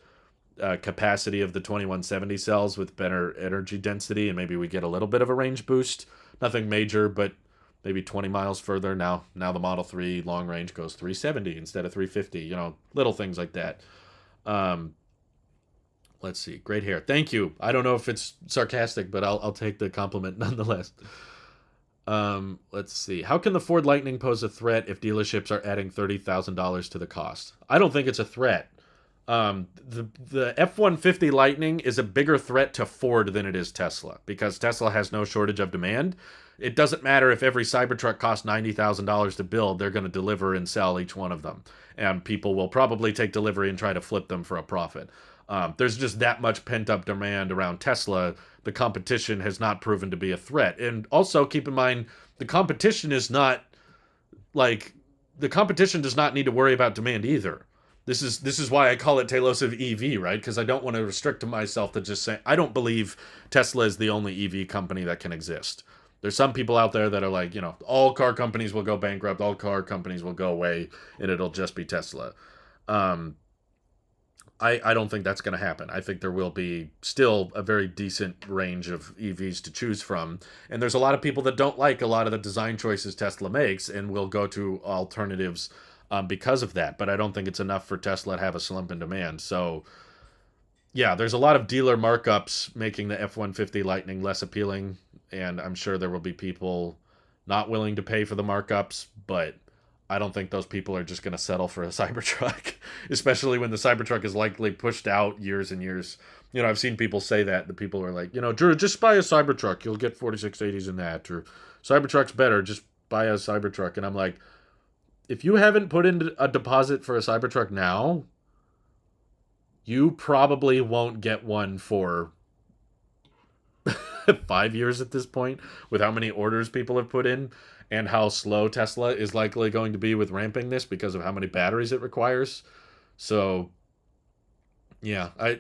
capacity of the 2170 cells with better energy density, and maybe we get a little bit of a range boost. Nothing major, but maybe 20 miles further. Now the Model 3 long range goes 370 instead of 350. Little things like that. Um, let's see. Great hair. Thank you. I don't know if it's sarcastic, but I'll take the compliment nonetheless. Let's see. How can the Ford Lightning pose a threat if dealerships are adding $30,000 to the cost? I don't think it's a threat. The F-150 Lightning is a bigger threat to Ford than it is Tesla, because Tesla has no shortage of demand. It doesn't matter if every Cybertruck costs $90,000 to build, they're going to deliver and sell each one of them. And people will probably take delivery and try to flip them for a profit. There's just that much pent-up demand around Tesla. The competition has not proven to be a threat. And also, keep in mind, the competition does not need to worry about demand either. This is why I call it Tailosive EV, right? Because I don't want to restrict myself to just say, I don't believe Tesla is the only EV company that can exist. There's some people out there that are like, all car companies will go bankrupt, all car companies will go away, and it'll just be Tesla. I don't think that's going to happen. I think there will be still a very decent range of EVs to choose from. And there's a lot of people that don't like a lot of the design choices Tesla makes and will go to alternatives because of that. But I don't think it's enough for Tesla to have a slump in demand. So, yeah, there's a lot of dealer markups making the F-150 Lightning less appealing. And I'm sure there will be people not willing to pay for the markups, but I don't think those people are just going to settle for a Cybertruck, especially when the Cybertruck is likely pushed out years and years. I've seen people say that. The people are like, Drew, just buy a Cybertruck. You'll get 4680s in that. Or Cybertruck's better. Just buy a Cybertruck. And I'm like, if you haven't put in a deposit for a Cybertruck now, you probably won't get one for 5 years at this point, with how many orders people have put in and how slow Tesla is likely going to be with ramping this because of how many batteries it requires. So, yeah, I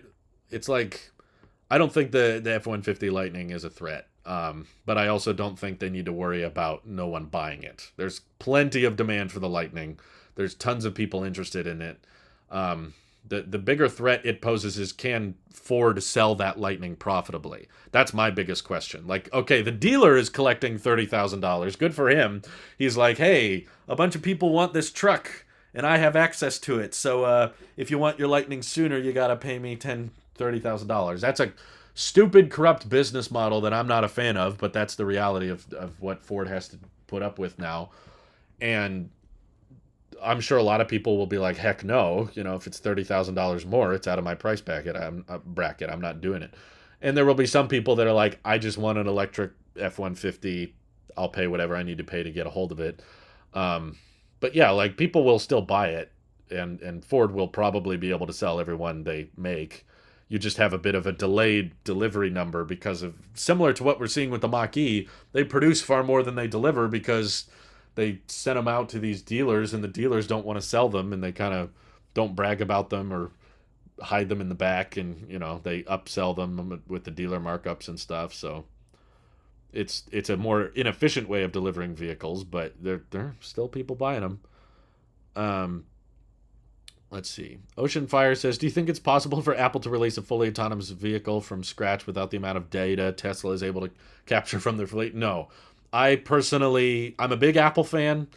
don't think the F-150 Lightning is a threat. But I also don't think they need to worry about no one buying it. There's plenty of demand for the Lightning. There's tons of people interested in it. The bigger threat it poses is, can Ford sell that Lightning profitably? That's my biggest question. Like, okay, the dealer is collecting $30,000. Good for him. He's like, hey, a bunch of people want this truck, and I have access to it. So if you want your Lightning sooner, you got to pay me $30,000. That's a stupid, corrupt business model that I'm not a fan of, but that's the reality of what Ford has to put up with now. And I'm sure a lot of people will be like, heck no, if it's $30,000 more, it's out of my price bracket. I'm not doing it. And there will be some people that are like, I just want an electric F-150. I'll pay whatever I need to pay to get a hold of it. But yeah, like, people will still buy it, and Ford will probably be able to sell every one they make. You just have a bit of a delayed delivery number because of, similar to what we're seeing with the Mach-E, they produce far more than they deliver because they send them out to these dealers, and the dealers don't want to sell them, and they kind of don't brag about them or hide them in the back, and they upsell them with the dealer markups and stuff. So it's a more inefficient way of delivering vehicles, but there are still people buying them. Let's see. Ocean Fire says, do you think it's possible for Apple to release a fully autonomous vehicle from scratch without the amount of data Tesla is able to capture from their fleet? No. I'm a big Apple fan.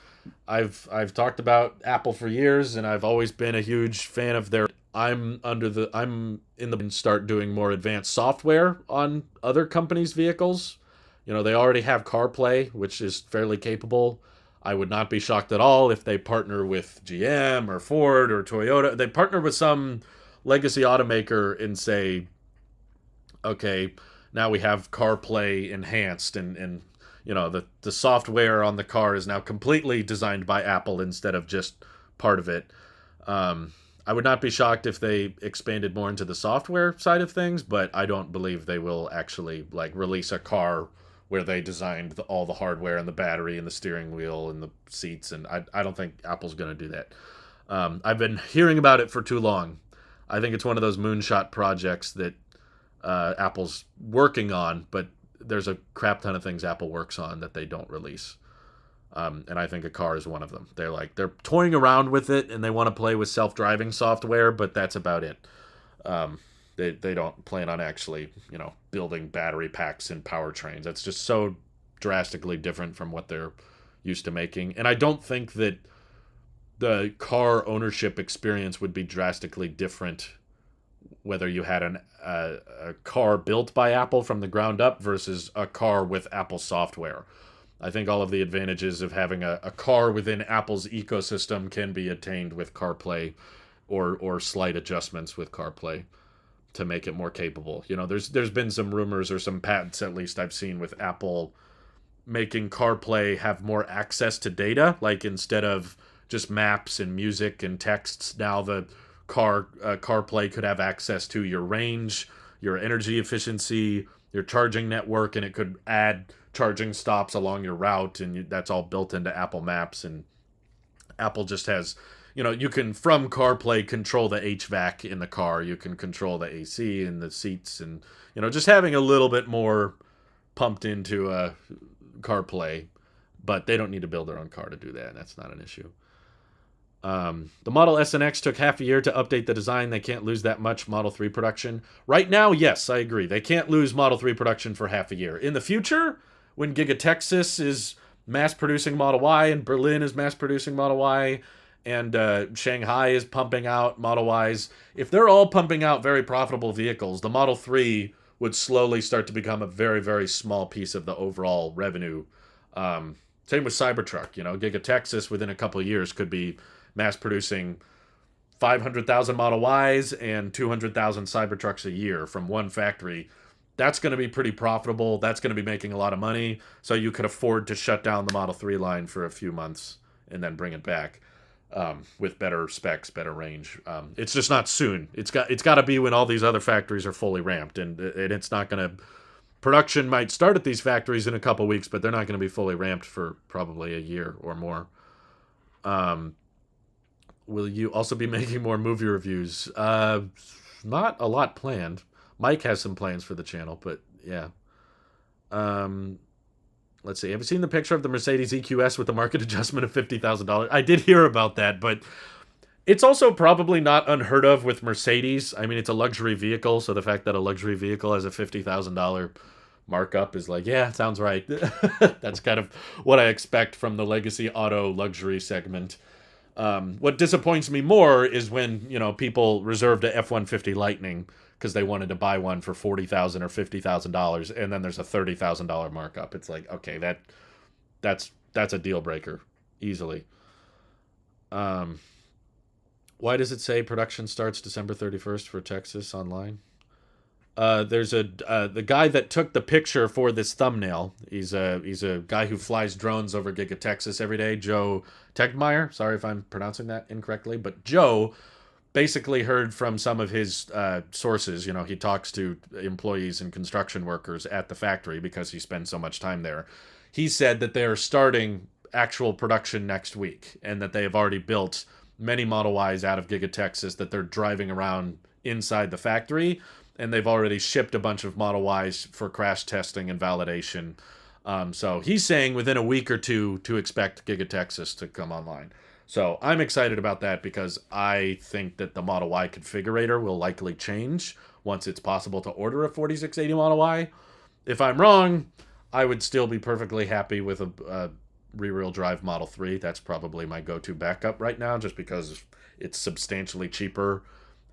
I've talked about Apple for years, and I've always been a huge fan of their. I'm in the start doing more advanced software on other companies' vehicles. They already have CarPlay, which is fairly capable. I would not be shocked at all if they partner with GM or Ford or Toyota. They partner with some legacy automaker and say, okay, now we have CarPlay enhanced, and the software on the car is now completely designed by Apple instead of just part of it. I would not be shocked if they expanded more into the software side of things, but I don't believe they will actually release a car where they designed all the hardware and the battery and the steering wheel and the seats, and I don't think Apple's going to do that. I've been hearing about it for too long. I think it's one of those moonshot projects that Apple's working on, but there's a crap ton of things Apple works on that they don't release. And I think a car is one of them. They're toying around with it and they want to play with self-driving software, but that's about it. Um, they don't plan on actually, building battery packs and powertrains. That's just so drastically different from what they're used to making. And I don't think that the car ownership experience would be drastically different whether you had a car built by Apple from the ground up versus a car with Apple software. I think all of the advantages of having a car within Apple's ecosystem can be attained with CarPlay or slight adjustments with CarPlay to make it more capable. There's been some rumors or some patents at least I've seen with Apple making CarPlay have more access to data, like instead of just maps and music and texts, now the CarPlay could have access to your range, your energy efficiency, your charging network, and it could add charging stops along your route, and that's all built into Apple Maps. And Apple just has, you can from CarPlay control the HVAC in the car, you can control the AC in the seats, and just having a little bit more pumped into CarPlay, but they don't need to build their own car to do that. That's not an issue. The Model S and X took half a year to update the design. They can't lose that much Model 3 production. Right now, yes, I agree. They can't lose Model 3 production for half a year. In the future, when Giga Texas is mass-producing Model Y and Berlin is mass-producing Model Y and Shanghai is pumping out Model Ys, if they're all pumping out very profitable vehicles, the Model 3 would slowly start to become a very, very small piece of the overall revenue. Same with Cybertruck. Giga Texas within a couple of years could be mass producing 500,000 Model Ys and 200,000 Cybertrucks a year from one factory. That's going to be pretty profitable. That's going to be making a lot of money. So you could afford to shut down the Model 3 line for a few months and then bring it back with better specs, better range. It's just not soon. It's got to be when all these other factories are fully ramped, and it's not going to. Production might start at these factories in a couple weeks, but they're not going to be fully ramped for probably a year or more. Will you also be making more movie reviews? Not a lot planned. Mike has some plans for the channel, but yeah. Let's see. Have you seen the picture of the Mercedes EQS with the market adjustment of $50,000? I did hear about that, but it's also probably not unheard of with Mercedes. I mean, it's a luxury vehicle, so the fact that a luxury vehicle has a $50,000 markup is like, yeah, sounds right. That's kind of what I expect from the legacy auto luxury segment. What disappoints me more is when, people reserved a F-150 Lightning because they wanted to buy one for $40,000 or $50,000, and then there's a $30,000 markup. It's like, okay, that's a deal breaker easily. Why does it say production starts December 31st for Texas online? There's the guy that took the picture for this thumbnail. He's a guy who flies drones over Giga Texas every day. Joe Tegmeyer. Sorry if I'm pronouncing that incorrectly, but Joe basically heard from some of his sources. He talks to employees and construction workers at the factory because he spends so much time there. He said that they are starting actual production next week and that they have already built many Model Ys out of Giga Texas that they're driving around inside the factory. And they've already shipped a bunch of Model Ys for crash testing and validation. So he's saying within a week or two to expect Giga Texas to come online. So I'm excited about that because I think that the Model Y configurator will likely change once it's possible to order a 4680 Model Y. If I'm wrong, I would still be perfectly happy with a rear-wheel drive Model 3. That's probably my go-to backup right now just because it's substantially cheaper.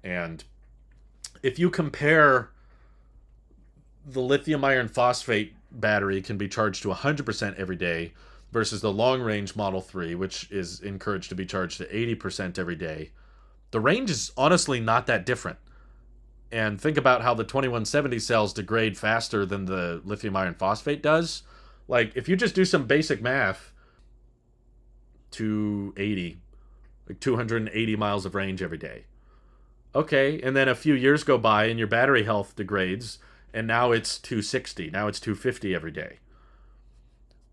And if you compare the lithium iron phosphate battery can be charged to 100% every day versus the long-range Model 3, which is encouraged to be charged to 80% every day, the range is honestly not that different. And think about how the 2170 cells degrade faster than the lithium iron phosphate does. Like, if you just do some basic math, 280, like 280 miles of range every day. Okay, and then a few years go by and your battery health degrades, and now it's 260, now it's 250 every day.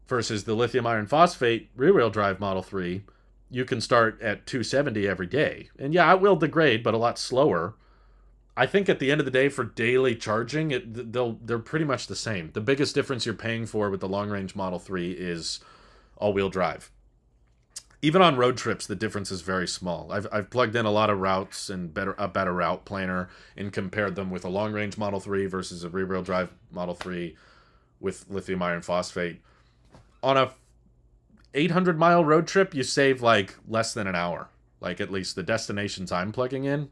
Versus the lithium iron phosphate rear-wheel drive Model 3, you can start at 270 every day. And yeah, it will degrade, but a lot slower. I think at the end of the day, for daily charging, they're pretty much the same. The biggest difference you're paying for with the long-range Model 3 is all-wheel drive. Even on road trips, the difference is very small. I've plugged in a lot of routes and a better route planner and compared them with a long-range Model 3 versus a rear-wheel drive Model 3 with lithium iron phosphate. On a 800-mile road trip, you save like less than an hour. Like at least the destinations I'm plugging in.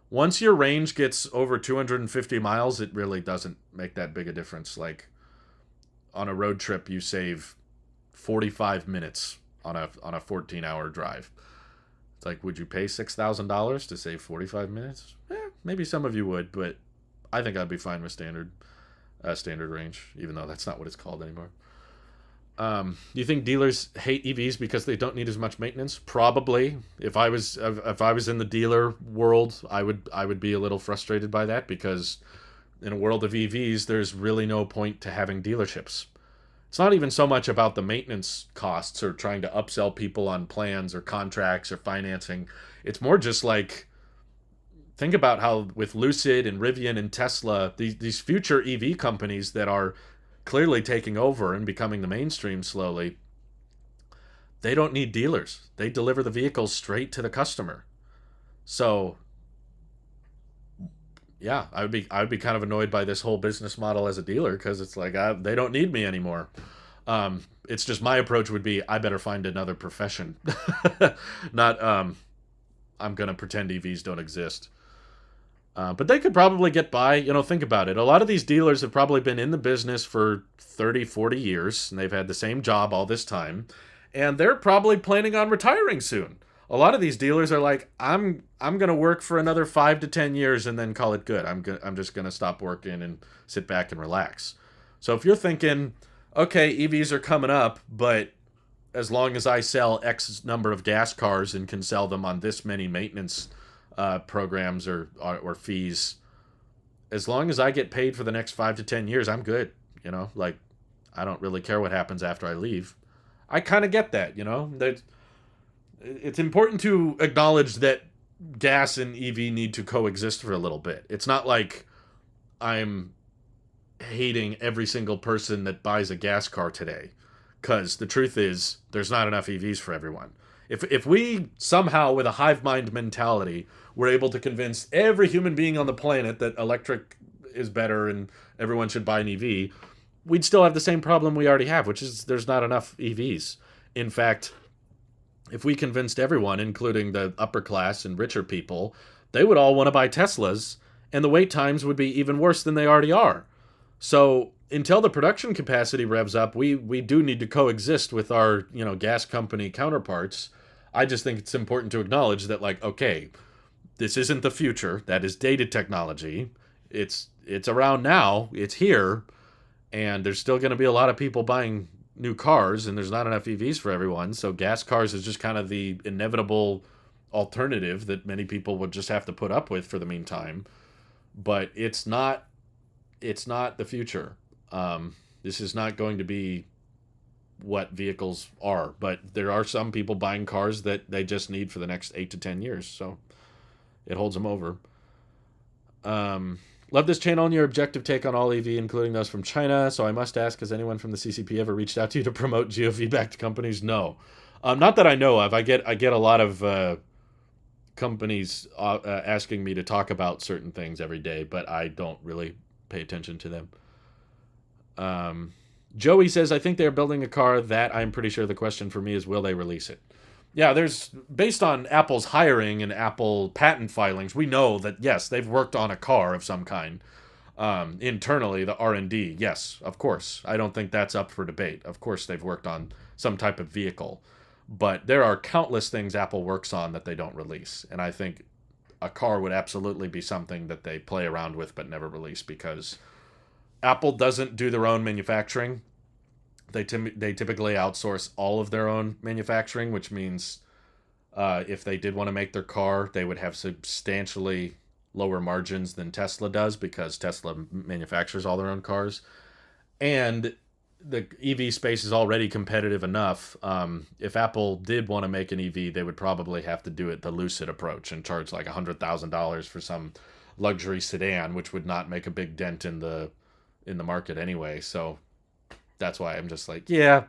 Once your range gets over 250 miles, it really doesn't make that big a difference. Like on a road trip, you save 45 minutes on a 14-hour drive. It's like, would you pay $6,000 to save 45 minutes? Maybe some of you would, but I think I'd be fine with standard range, even though that's not what it's called anymore. Do you think dealers hate EVs because they don't need as much maintenance? Probably. If I was in the dealer world, I would be a little frustrated by that, because in a world of EVs, there's really no point to having dealerships. It's not even so much about the maintenance costs or trying to upsell people on plans or contracts or financing. It's more just like, think about how with Lucid and Rivian and Tesla, these future EV companies that are clearly taking over and becoming the mainstream slowly, they don't need dealers. They deliver the vehicles straight to the customer. So yeah, I would be kind of annoyed by this whole business model as a dealer, because it's like they don't need me anymore. It's just my approach would be, I better find another profession. Not I'm gonna pretend EVs don't exist. But they could probably get by. Think about it. A lot of these dealers have probably been in the business for 30, 40 years, and they've had the same job all this time, and they're probably planning on retiring soon. A lot of these dealers are like, I'm going to work for another 5 to 10 years and then call it good. I'm just going to stop working and sit back and relax. So if you're thinking, okay, EVs are coming up, but as long as I sell X number of gas cars and can sell them on this many maintenance programs or fees, as long as I get paid for the next 5 to 10 years, I'm good. Like, I don't really care what happens after I leave. I kind of get that, that it's important to acknowledge that gas and EV need to coexist for a little bit. It's not like I'm hating every single person that buys a gas car today, because the truth is there's not enough EVs for everyone. If we somehow, with a hive mind mentality, were able to convince every human being on the planet that electric is better and everyone should buy an EV, we'd still have the same problem we already have, which is there's not enough EVs. In fact, if we convinced everyone, including the upper class and richer people, they would all want to buy Teslas, and the wait times would be even worse than they already are. So until the production capacity revs up, we do need to coexist with our gas company counterparts. I just think it's important to acknowledge that, like, okay, this isn't the future. That is dated technology. It's around now. It's here, and there's still going to be a lot of people buying new cars, and there's not enough EVs for everyone. So gas cars is just kind of the inevitable alternative that many people would just have to put up with for the meantime. But it's not the future. This is not going to be what vehicles are, but there are some people buying cars that they just need for the next 8 to 10 years. So it holds them over. Love this channel and your objective take on all EV, including those from China. So I must ask, has anyone from the CCP ever reached out to you to promote GOV-backed companies? No. Not that I know of. I get a lot of companies asking me to talk about certain things every day, but I don't really pay attention to them. Joey says, I think they're building a car that I'm pretty sure the question for me is, will they release it? Yeah, based on Apple's hiring and Apple patent filings, we know that, yes, they've worked on a car of some kind. Internally, the R&D, yes, of course. I don't think that's up for debate. Of course, they've worked on some type of vehicle. But there are countless things Apple works on that they don't release. And I think a car would absolutely be something that they play around with but never release, because Apple doesn't do their own manufacturing. They typically outsource all of their own manufacturing, which means if they did want to make their car, they would have substantially lower margins than Tesla does, because Tesla manufactures all their own cars. And the EV space is already competitive enough. If Apple did want to make an EV, they would probably have to do it the Lucid approach and charge like $100,000 for some luxury sedan, which would not make a big dent in the market anyway. So that's why I'm just like, yeah,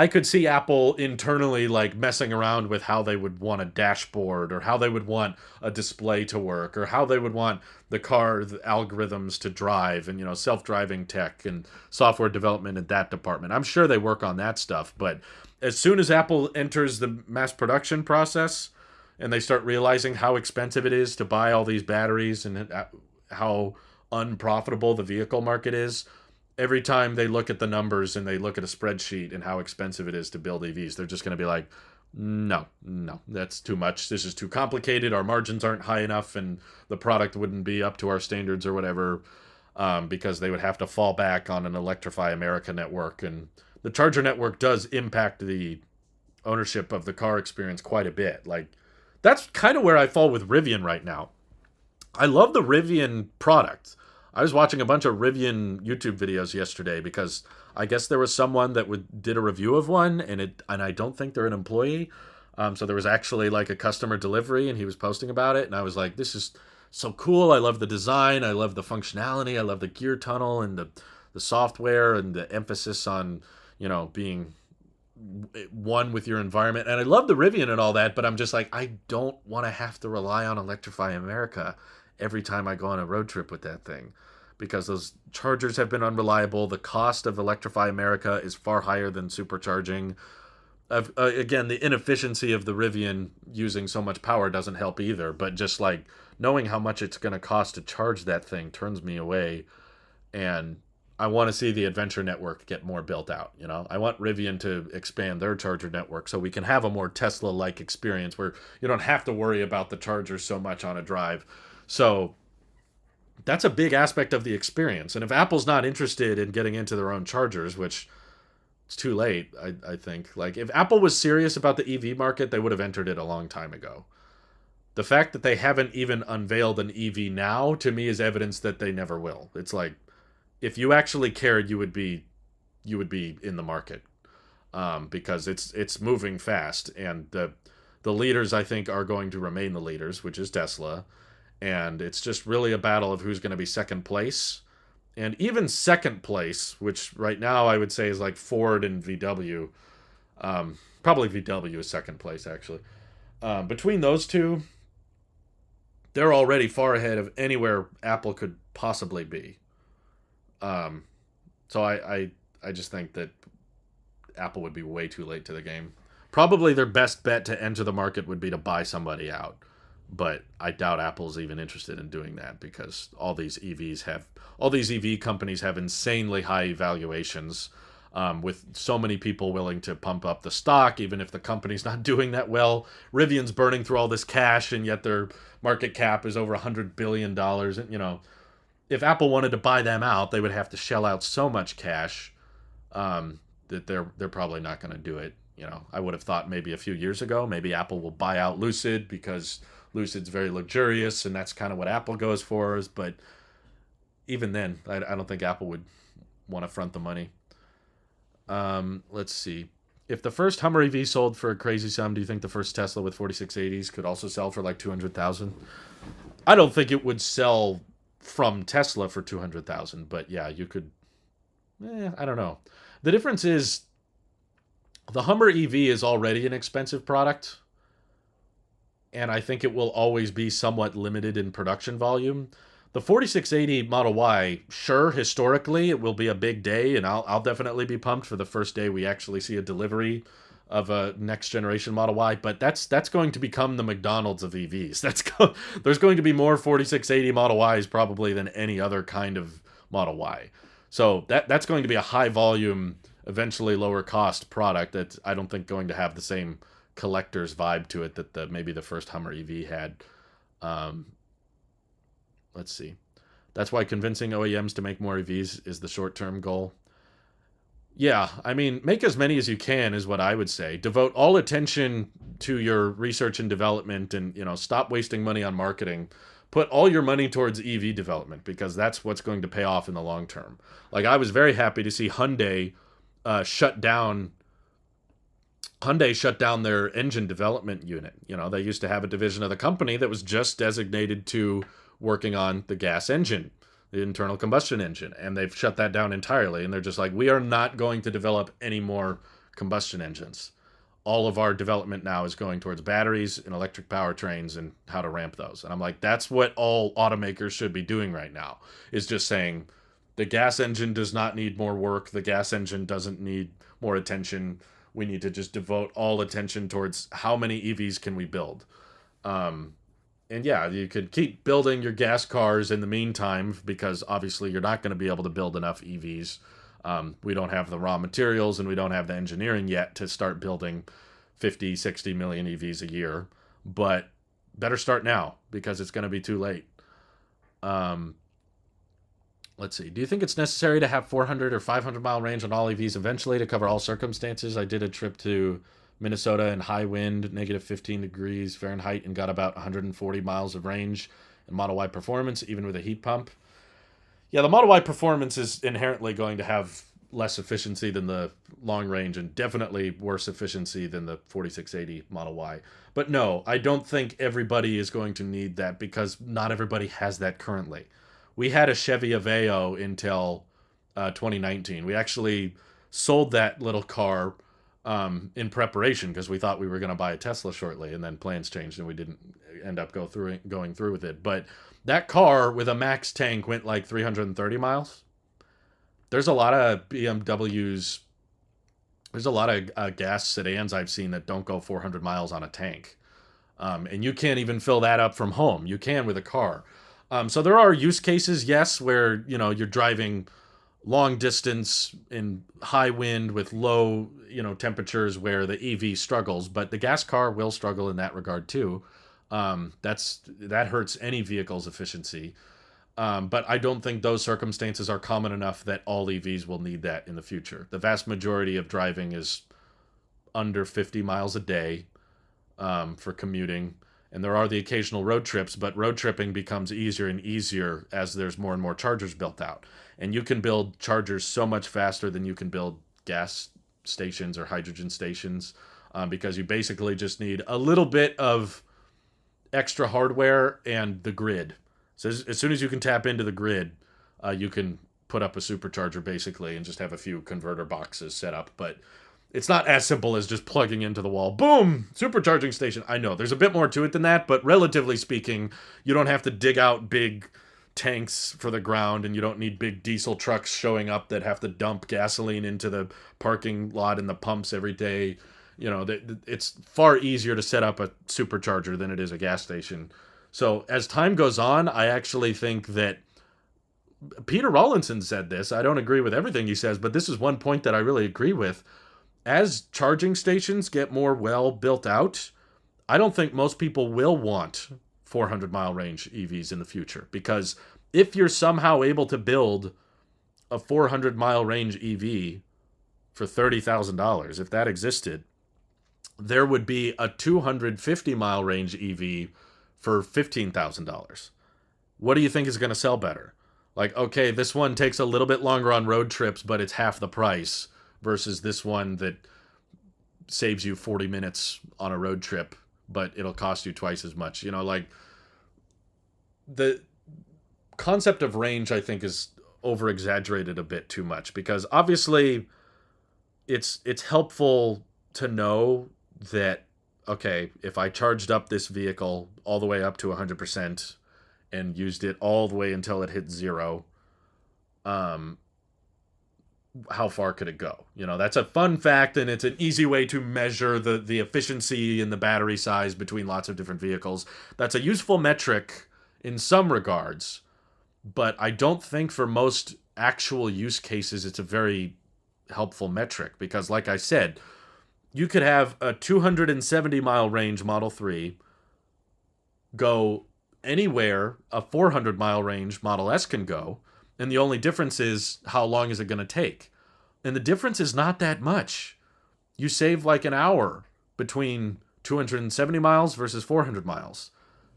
I could see Apple internally like messing around with how they would want a dashboard or how they would want a display to work or how they would want the algorithms to drive and self-driving tech and software development in that department. I'm sure they work on that stuff, but as soon as Apple enters the mass production process and they start realizing how expensive it is to buy all these batteries and how unprofitable the vehicle market is, every time they look at the numbers and they look at a spreadsheet and how expensive it is to build EVs, they're just going to be like, no, no, that's too much. This is too complicated. Our margins aren't high enough, and the product wouldn't be up to our standards or whatever, because they would have to fall back on an Electrify America network. And the charger network does impact the ownership of the car experience quite a bit. Like, that's kind of where I fall with Rivian right now. I love the Rivian product. I was watching a bunch of Rivian YouTube videos yesterday because I guess there was someone that did a review of one, and I don't think they're an employee. So there was actually like a customer delivery, and he was posting about it, and I was like, this is so cool. I love the design. I love the functionality. I love the gear tunnel and the software and the emphasis on, being one with your environment. And I love the Rivian and all that, but I'm just like, I don't want to have to rely on Electrify America every time I go on a road trip with that thing, because those chargers have been unreliable. The cost of Electrify America is far higher than supercharging. Again, the inefficiency of the Rivian using so much power doesn't help either, but just like knowing how much it's going to cost to charge that thing turns me away. And I want to see the Adventure network get more built out. I want Rivian to expand their charger network so we can have a more Tesla-like experience where you don't have to worry about the chargers so much on a drive. So that's a big aspect of the experience. And if Apple's not interested in getting into their own chargers, which it's too late, I think. Like, if Apple was serious about the EV market, they would have entered it a long time ago. The fact that they haven't even unveiled an EV now, to me, is evidence that they never will. It's like, if you actually cared, you would be in the market, because it's moving fast, and the leaders, I think, are going to remain the leaders, which is Tesla. And it's just really a battle of who's going to be second place. And even second place, which right now I would say is like Ford and VW. Probably VW is second place, actually. Between those two, they're already far ahead of anywhere Apple could possibly be. So I just think that Apple would be way too late to the game. Probably their best bet to enter the market would be to buy somebody out. But I doubt Apple's even interested in doing that, because all these EV companies have insanely high valuations, with so many people willing to pump up the stock, even if the company's not doing that well. Rivian's burning through all this cash, and yet their market cap is over $100 billion. And, if Apple wanted to buy them out, they would have to shell out so much cash, that they're probably not going to do it. I would have thought maybe a few years ago, maybe Apple will buy out Lucid because Lucid's very luxurious, and that's kind of what Apple goes for. But even then, I don't think Apple would want to front the money. Let's see. If the first Hummer EV sold for a crazy sum, do you think the first Tesla with 4680s could also sell for like 200,000? I don't think it would sell from Tesla for 200,000, but yeah, you could. I don't know. The difference is the Hummer EV is already an expensive product, and I think it will always be somewhat limited in production volume. The 4680 Model Y, sure, historically, it will be a big day, and I'll definitely be pumped for the first day we actually see a delivery of a next generation Model Y, but that's going to become the McDonald's of EVs. There's going to be more 4680 Model Ys probably than any other kind of Model Y. So that's going to be a high volume, eventually lower cost product that I don't think going to have the same collector's vibe to it that maybe the first Hummer EV had. Let's see. That's why convincing OEMs to make more EVs is the short-term goal. Yeah, I mean, make as many as you can is what I would say. Devote all attention to your research and development, and stop wasting money on marketing. Put all your money towards EV development, because that's what's going to pay off in the long term. Like, I was very happy to see Hyundai shut down their engine development unit. They used to have a division of the company that was just designated to working on the gas engine, the internal combustion engine, and they've shut that down entirely. And they're just like, we are not going to develop any more combustion engines. All of our development now is going towards batteries and electric powertrains and how to ramp those. And I'm like, that's what all automakers should be doing right now, is just saying the gas engine does not need more work. The gas engine doesn't need more attention. We need to just devote all attention towards how many EVs can we build. And yeah, you could keep building your gas cars in the meantime, because obviously you're not going to be able to build enough EVs. We don't have the raw materials and we don't have the engineering yet to start building 50, 60 million EVs a year. But better start now, because it's going to be too late. Let's see. Do you think it's necessary to have 400 or 500 mile range on all EVs eventually to cover all circumstances? I did a trip to Minnesota in high wind, negative 15 degrees Fahrenheit, and got about 140 miles of range in Model Y Performance, even with a heat pump. Yeah, the Model Y Performance is inherently going to have less efficiency than the long range, and definitely worse efficiency than the 4680 Model Y. But no, I don't think everybody is going to need that, because not everybody has that currently. We had a Chevy Aveo until 2019. We actually sold that little car in preparation, because we thought we were going to buy a Tesla shortly, and then plans changed and we didn't end up going through with it. But that car with a max tank went like 330 miles. There's a lot of BMWs. There's a lot of gas sedans I've seen that don't go 400 miles on a tank. And you can't even fill that up from home. You can with a car. So there are use cases, yes, where, you're driving long distance in high wind with low, temperatures, where the EV struggles, but the gas car will struggle in that regard too. That hurts any vehicle's efficiency. But I don't think those circumstances are common enough that all EVs will need that in the future. The vast majority of driving is under 50 miles a day for commuting. And there are the occasional road trips, but road tripping becomes easier and easier as there's more and more chargers built out. And you can build chargers so much faster than you can build gas stations or hydrogen stations, because you basically just need a little bit of extra hardware and the grid. So as soon as you can tap into the grid, you can put up a supercharger basically and just have a few converter boxes set up. But it's not as simple as just plugging into the wall. Boom! Supercharging station. I know, there's a bit more to it than that, but relatively speaking, you don't have to dig out big tanks for the ground, and you don't need big diesel trucks showing up that have to dump gasoline into the parking lot and the pumps every day. It's far easier to set up a supercharger than it is a gas station. So as time goes on, I actually think that Peter Rawlinson said this. I don't agree with everything he says, but this is one point that I really agree with. As charging stations get more well built out, I don't think most people will want 400 mile range EVs in the future, because if you're somehow able to build a 400 mile range EV for $30,000, if that existed, there would be a 250 mile range EV for $15,000. What do you think is going to sell better? Like, okay, this one takes a little bit longer on road trips, but it's half the price, versus this one that saves you 40 minutes on a road trip, but it'll cost you twice as much. The concept of range, I think, is over exaggerated a bit too much, because obviously it's helpful to know that, okay, if I charged up this vehicle all the way up to 100% and used it all the way until it hit zero, how far could it go? That's a fun fact, and it's an easy way to measure the efficiency and the battery size between lots of different vehicles. That's a useful metric in some regards, but I don't think for most actual use cases it's a very helpful metric, because like I said, you could have a 270 mile range Model 3 go anywhere a 400 mile range Model S can go, and the only difference is how long is it going to take. And the difference is not that much. You save like an hour between 270 miles versus 400 miles.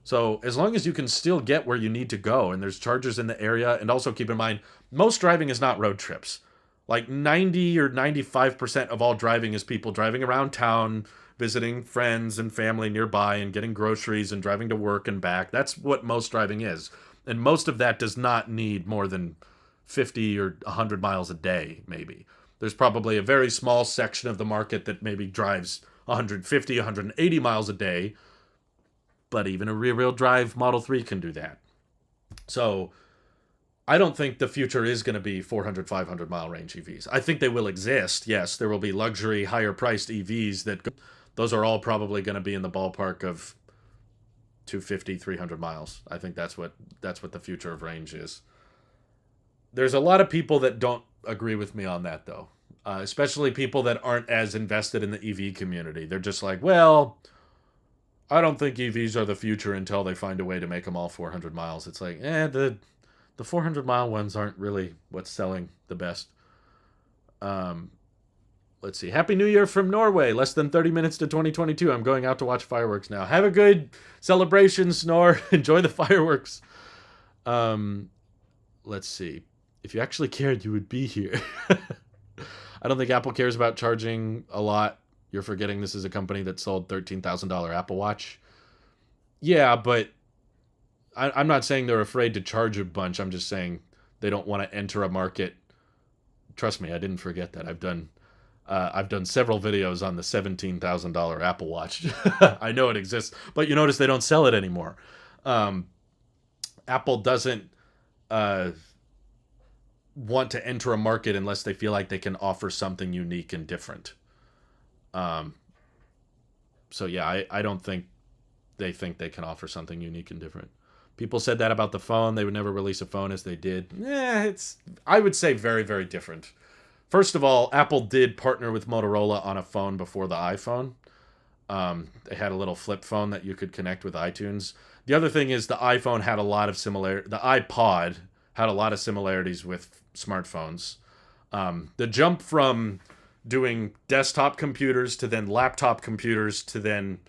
So as long as you can still get where you need to go, and there's chargers in the area, and also keep in mind, most driving is not road trips. Like 90 or 95% of all driving is people driving around town, visiting friends and family nearby, and getting groceries and driving to work and back. That's what most driving is. And most of that does not need more than 50 or 100 miles a day, maybe. There's probably a very small section of the market that maybe drives 150, 180 miles a day, but even a rear-wheel drive Model 3 can do that. So I don't think the future is going to be 400, 500 mile range EVs. I think they will exist. Yes, there will be luxury, higher priced EVs that those are all probably going to be in the ballpark of 250, 300 miles. I think that's what the future of range is. There's a lot of people that don't agree with me on that though. Especially people that aren't as invested in the EV community. They're just like, well, I don't think EVs are the future until they find a way to make them all 400 miles. It's like, the 400 mile ones aren't really what's selling the best. Let's see. Happy New Year from Norway. Less than 30 minutes to 2022. I'm going out to watch fireworks now. Have a good celebration, Snore. Enjoy the fireworks. Let's see. If you actually cared, you would be here. I don't think Apple cares about charging a lot. You're forgetting this is a company that sold $13,000 Apple Watch. Yeah, but I'm not saying they're afraid to charge a bunch. I'm just saying they don't want to enter a market. Trust me, I didn't forget that. I've done several videos on the $17,000 Apple Watch. I know it exists, but you notice they don't sell it anymore. Apple doesn't want to enter a market unless they feel like they can offer something unique and different. So yeah, I don't think they can offer something unique and different. People said that about the phone. They would never release a phone as they did. I would say very, very different. First of all, Apple did partner with Motorola on a phone before the iPhone. They had a little flip phone that you could connect with iTunes. The other thing is the iPhone had a lot of the iPod had a lot of similarities with smartphones. The jump from doing desktop computers to then laptop computers to then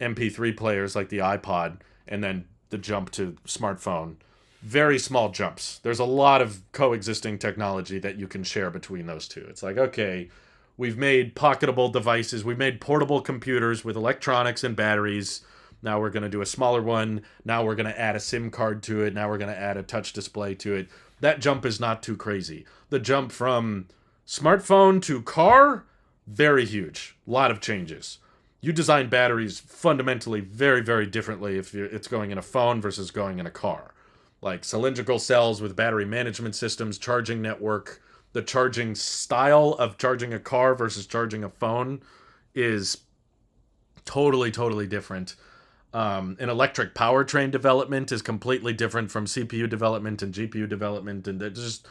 MP3 players like the iPod, and then the jump to smartphone, very small jumps. There's a lot of coexisting technology that you can share between those two. It's like, okay, we've made pocketable devices. We've made portable computers with electronics and batteries. Now we're going to do a smaller one. Now we're going to add a SIM card to it. Now we're going to add a touch display to it. That jump is not too crazy. The jump from smartphone to car, very huge. A lot of changes. You design batteries fundamentally very, very differently if it's going in a phone versus going in a car. Like cylindrical cells with battery management systems, charging network, the charging style of charging a car versus charging a phone is totally, totally different. An electric powertrain development is completely different from CPU development and GPU development, and there's just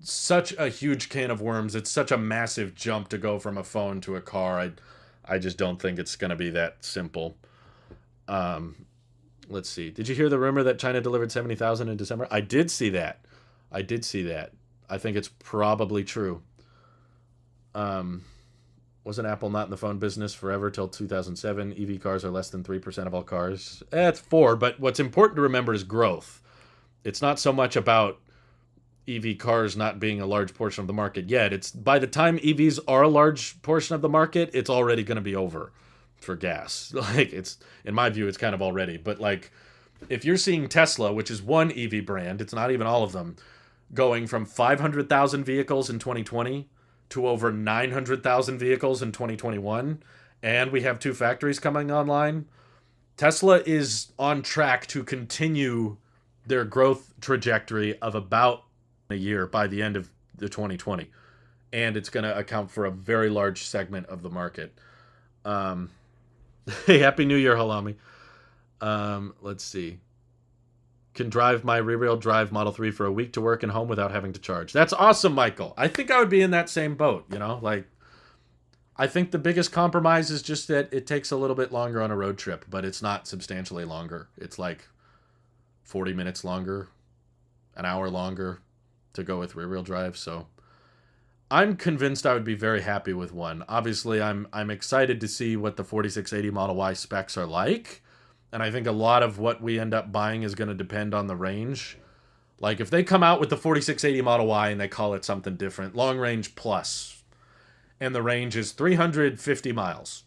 such a huge can of worms. It's such a massive jump to go from a phone to a car. I just don't think it's going to be that simple. Let's see. Did you hear the rumor that China delivered 70,000 in December? I did see that. I think it's probably true. Wasn't Apple not in the phone business forever till 2007? EV cars are less than 3% of all cars. It's 4%, but what's important to remember is growth. It's not so much about EV cars not being a large portion of the market yet. It's by the time EVs are a large portion of the market, it's already going to be over for gas. Like, it's, in my view, it's kind of already. But like, if you're seeing Tesla, which is one EV brand, it's not even all of them, going from 500,000 vehicles in 2020 to over 900,000 vehicles in 2021, and we have 2 factories coming online, Tesla is on track to continue their growth trajectory of about a year by the end of the 2020, and it's going to account for a very large segment of the market. Hey, Happy New Year, Halami. Let's see. Can drive my rear-wheel drive Model 3 for a week to work and home without having to charge. That's awesome, Michael. I think I would be in that same boat, like, I think the biggest compromise is just that it takes a little bit longer on a road trip, but it's not substantially longer. It's like 40 minutes longer, an hour longer to go with rear-wheel drive. So I'm convinced I would be very happy with one. Obviously, I'm excited to see what the 4680 Model Y specs are like. And I think a lot of what we end up buying is going to depend on the range. Like, if they come out with the 4680 Model Y and they call it something different, long range plus, and the range is 350 miles,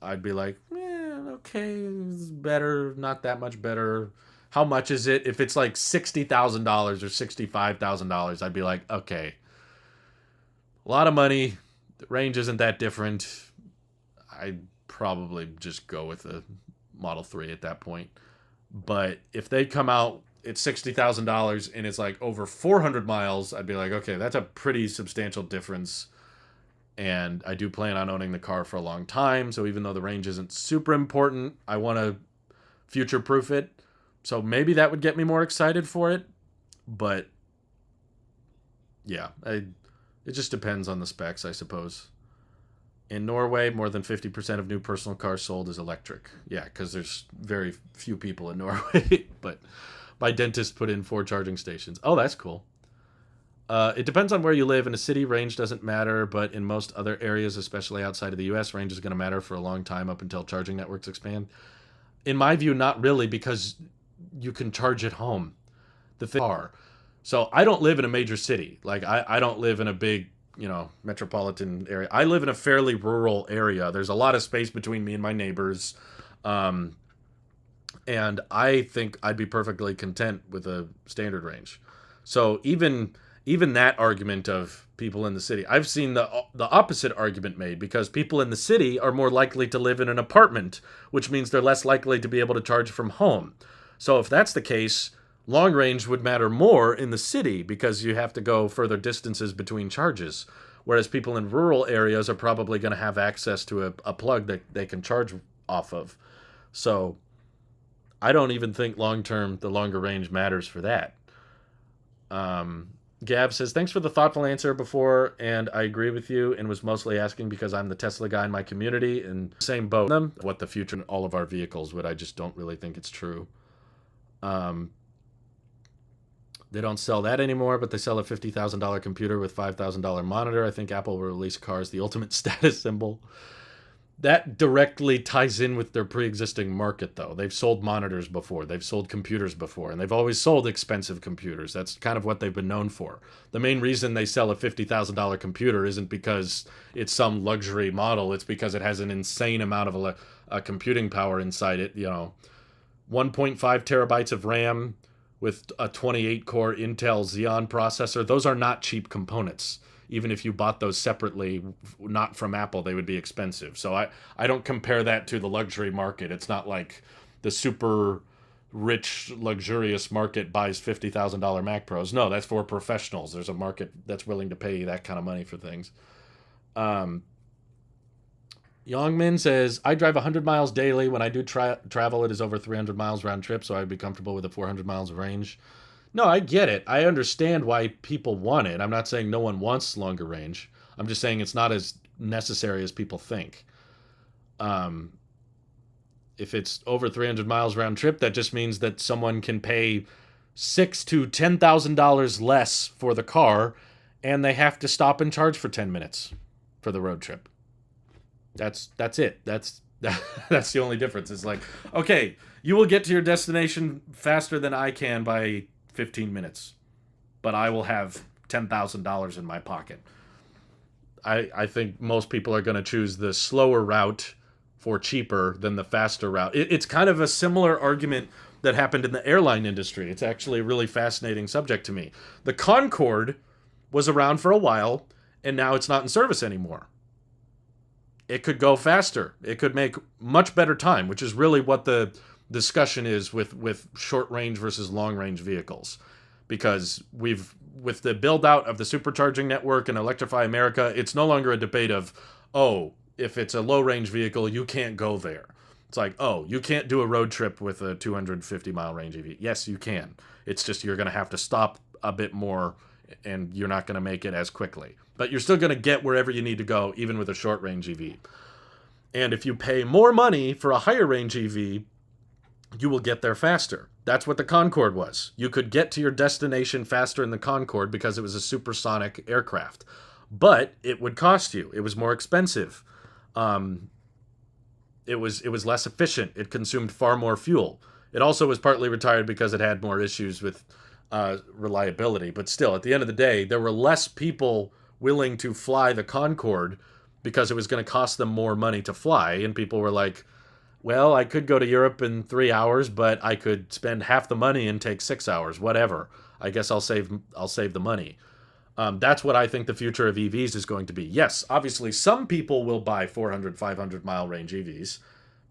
I'd be like, okay, it's better, not that much better. How much is it? If it's like $60,000 or $65,000, I'd be like, okay, A lot of money. The range isn't that different. I'd probably just go with the Model 3 at that point. But if they come out, it's $60,000 and it's like over 400 miles, I'd be like, okay, that's a pretty substantial difference. And I do plan on owning the car for a long time. So even though the range isn't super important, I want to future proof it. So maybe that would get me more excited for it. But yeah, it just depends on the specs, I suppose. In Norway, more than 50% of new personal cars sold is electric. Yeah, because there's very few people in Norway. But my dentist put in 4 charging stations. Oh, that's cool. It depends on where you live. In a city, range doesn't matter, but in most other areas, especially outside of the US, range is going to matter for a long time up until charging networks expand. In my view, not really, because you can charge at home. The thing are. So I don't live in a major city. Like I don't live in a big, metropolitan area. I live in a fairly rural area. There's a lot of space between me and my neighbors. Um, and I think I'd be perfectly content with a standard range. So even that argument of people in the city, I've seen the opposite argument made, because people in the city are more likely to live in an apartment, which means they're less likely to be able to charge from home. So if that's the case, long range would matter more in the city because you have to go further distances between charges. Whereas people in rural areas are probably going to have access to a plug that they can charge off of. So I don't even think long term the longer range matters for that. Gab says, thanks for the thoughtful answer before, and I agree with you, and was mostly asking because I'm the Tesla guy in my community, and same boat. What the future in all of our vehicles would, I just don't really think it's true. They don't sell that anymore, but they sell a $50,000 computer with $5,000 monitor. I think Apple will release cars, the ultimate status symbol. That directly ties in with their pre-existing market, though. They've sold monitors before. They've sold computers before. And they've always sold expensive computers. That's kind of what they've been known for. The main reason they sell a $50,000 computer isn't because it's some luxury model. It's because it has an insane amount of computing power inside it. 1.5 terabytes of RAM with a 28-core Intel Xeon processor. Those are not cheap components. Even if you bought those separately, not from Apple, they would be expensive. So I don't compare that to the luxury market. It's not like the super rich, luxurious market buys $50,000 Mac Pros. No, that's for professionals. There's a market that's willing to pay that kind of money for things. Youngmin says, I drive 100 miles daily. When I do travel, it is over 300 miles round trip, so I'd be comfortable with the 400 miles of range. No, I get it. I understand why people want it. I'm not saying no one wants longer range. I'm just saying it's not as necessary as people think. If it's over 300 miles round trip, that just means that someone can pay $6,000 to $10,000 less for the car, and they have to stop and charge for 10 minutes for the road trip. That's it. That's the only difference. It's like, okay, you will get to your destination faster than I can by 15 minutes, but I will have $10,000 in my pocket. I think most people are going to choose the slower route for cheaper than the faster route. It's kind of a similar argument that happened in the airline industry. It's actually a really fascinating subject to me. The Concorde was around for a while, and now it's not in service anymore. It could go faster. It could make much better time, which is really what the discussion is with short range versus long range vehicles, because with the build out of the supercharging network and Electrify America, it's no longer a debate of, oh, if it's a low range vehicle, you can't go there. It's like, oh, you can't do a road trip with a 250 mile range EV. Yes, you can. It's just you're going to have to stop a bit more, and you're not going to make it as quickly. But you're still going to get wherever you need to go, even with a short range EV. And if you pay more money for a higher range EV, you will get there faster. That's what the Concorde was. You could get to your destination faster in the Concorde because it was a supersonic aircraft. But it would cost you. It was more expensive. It was less efficient. It consumed far more fuel. It also was partly retired because it had more issues with reliability. But still, at the end of the day, there were less people willing to fly the Concorde because it was going to cost them more money to fly. And people were like, well, I could go to Europe in 3 hours, but I could spend half the money and take 6 hours, whatever. I guess I'll save the money. That's what I think the future of EVs is going to be. Yes, obviously, some people will buy 400, 500 mile range EVs,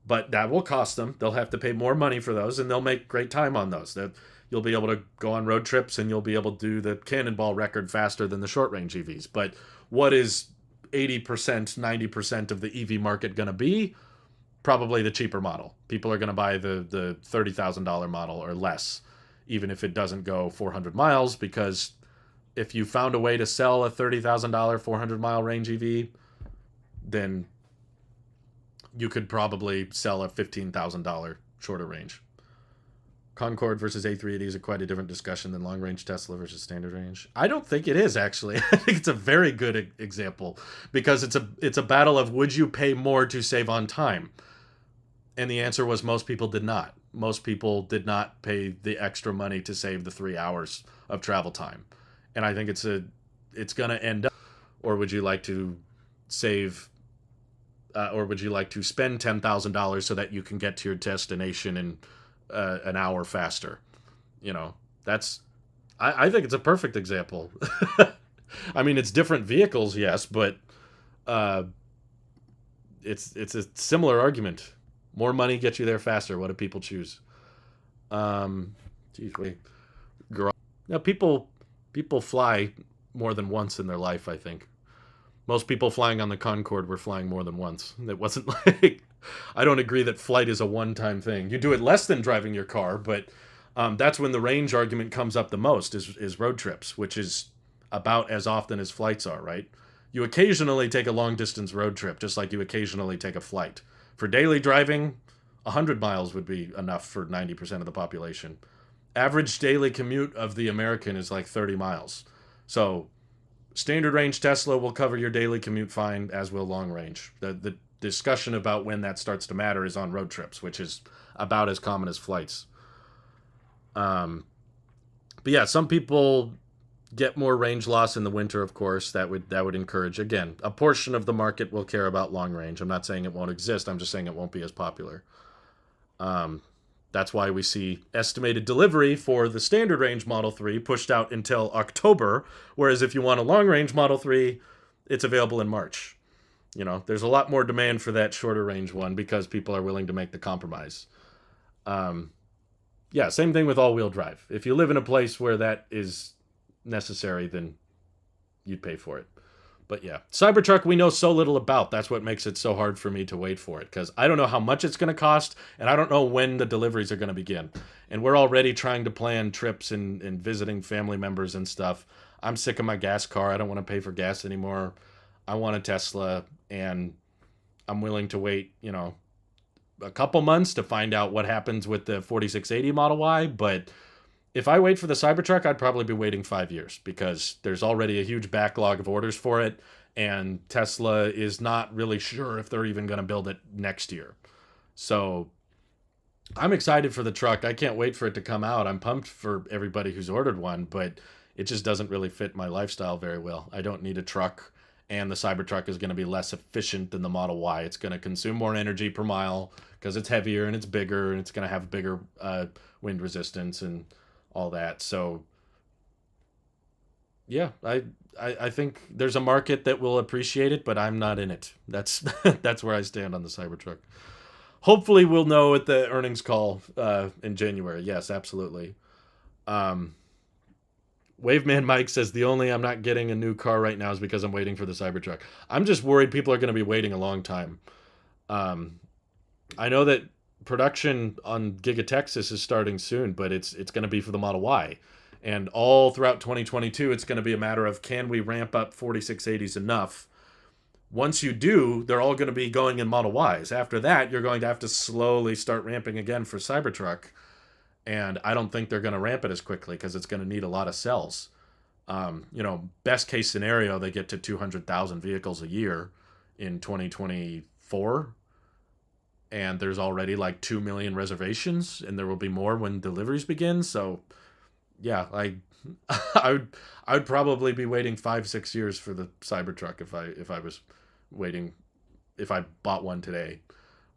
but that will cost them. They'll have to pay more money for those, and they'll make great time on those. That you'll be able to go on road trips, and you'll be able to do the cannonball record faster than the short range EVs. But what is 80%, 90% of the EV market going to be? Probably the cheaper model. People are going to buy the $30,000 model or less, even if it doesn't go 400 miles, because if you found a way to sell a $30,000 400-mile range EV, then you could probably sell a $15,000 shorter range. Concorde versus A380 is quite a different discussion than long range Tesla versus standard range. I don't think it is, actually. I think it's a very good example, because it's a battle of, would you pay more to save on time? And the answer was most people did not. Most people did not pay the extra money to save the 3 hours of travel time. And I think it's going to end up, or would you like to save, or would you like to spend $10,000 so that you can get to your destination in an hour faster? You know, I think it's a perfect example. I mean, it's different vehicles, yes, but it's a similar argument. More money gets you there faster. What do people choose? Geez, wait. Now, people fly more than once in their life, I think. Most people flying on the Concorde were flying more than once. It wasn't like... I don't agree that flight is a one-time thing. You do it less than driving your car, but that's when the range argument comes up the most, is road trips, which is about as often as flights are, right? You occasionally take a long-distance road trip, just like you occasionally take a flight. For daily driving, 100 miles would be enough for 90% of the population. Average daily commute of the American is like 30 miles. So standard range Tesla will cover your daily commute fine, as will long range. The discussion about when that starts to matter is on road trips, which is about as common as flights. But yeah, some people get more range loss in the winter, of course. That would encourage, again, a portion of the market will care about long range. I'm not saying it won't exist. I'm just saying it won't be as popular. That's why we see estimated delivery for the standard range Model 3 pushed out until October, whereas if you want a long range Model 3, it's available in March. You know, there's a lot more demand for that shorter range one because people are willing to make the compromise. Yeah, same thing with all-wheel drive. If you live in a place where that is necessary, then you'd pay for it. But yeah, Cybertruck we know so little about. That's what makes it so hard for me to wait for it, because I don't know how much it's going to cost, and I don't know when the deliveries are going to begin. And we're already trying to plan trips and visiting family members and stuff. I'm sick of my gas car. I don't want to pay for gas anymore. I want a Tesla, and I'm willing to wait, a couple months to find out what happens with the 4680 Model Y. But if I wait for the Cybertruck, I'd probably be waiting 5 years, because there's already a huge backlog of orders for it, and Tesla is not really sure if they're even going to build it next year. So I'm excited for the truck. I can't wait for it to come out. I'm pumped for everybody who's ordered one, but it just doesn't really fit my lifestyle very well. I don't need a truck, and the Cybertruck is going to be less efficient than the Model Y. It's going to consume more energy per mile because it's heavier and it's bigger, and it's going to have bigger wind resistance and all that. So yeah, I think there's a market that will appreciate it, but I'm not in it. That's that's where I stand on the Cybertruck. Hopefully we'll know at the earnings call in January. Yes, absolutely. Waveman Mike says the only I'm not getting a new car right now is because I'm waiting for the Cybertruck. I'm just worried people are going to be waiting a long time. I know that production on Giga Texas is starting soon, but it's going to be for the Model Y. And all throughout 2022, it's going to be a matter of, can we ramp up 4680s enough? Once you do, they're all going to be going in Model Ys. After that, you're going to have to slowly start ramping again for Cybertruck. And I don't think they're going to ramp it as quickly because it's going to need a lot of cells. Best case scenario, they get to 200,000 vehicles a year in 2024. And there's already like 2 million reservations, and there will be more when deliveries begin. So yeah, I would probably be waiting 5-6 years for the Cybertruck if I was waiting, if I bought one today.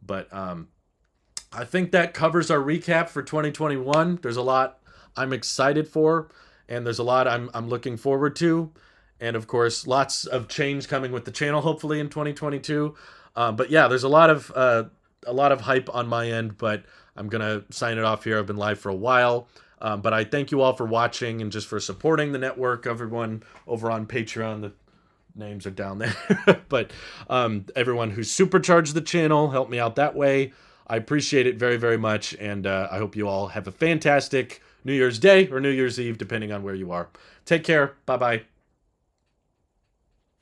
But I think that covers our recap for 2021. There's a lot I'm excited for, and there's a lot I'm looking forward to. and of course, lots of change coming with the channel, hopefully in 2022. But yeah, there's a lot of hype on my end, but I'm gonna sign it off here. I've been live for a while. But I thank you all for watching and just for supporting the network. Everyone over on Patreon, the names are down there. But everyone who's supercharged the channel, help me out that way. I appreciate it very, very much. And I hope you all have a fantastic New Year's Day or New Year's Eve, depending on where you are. Take care. Bye-bye.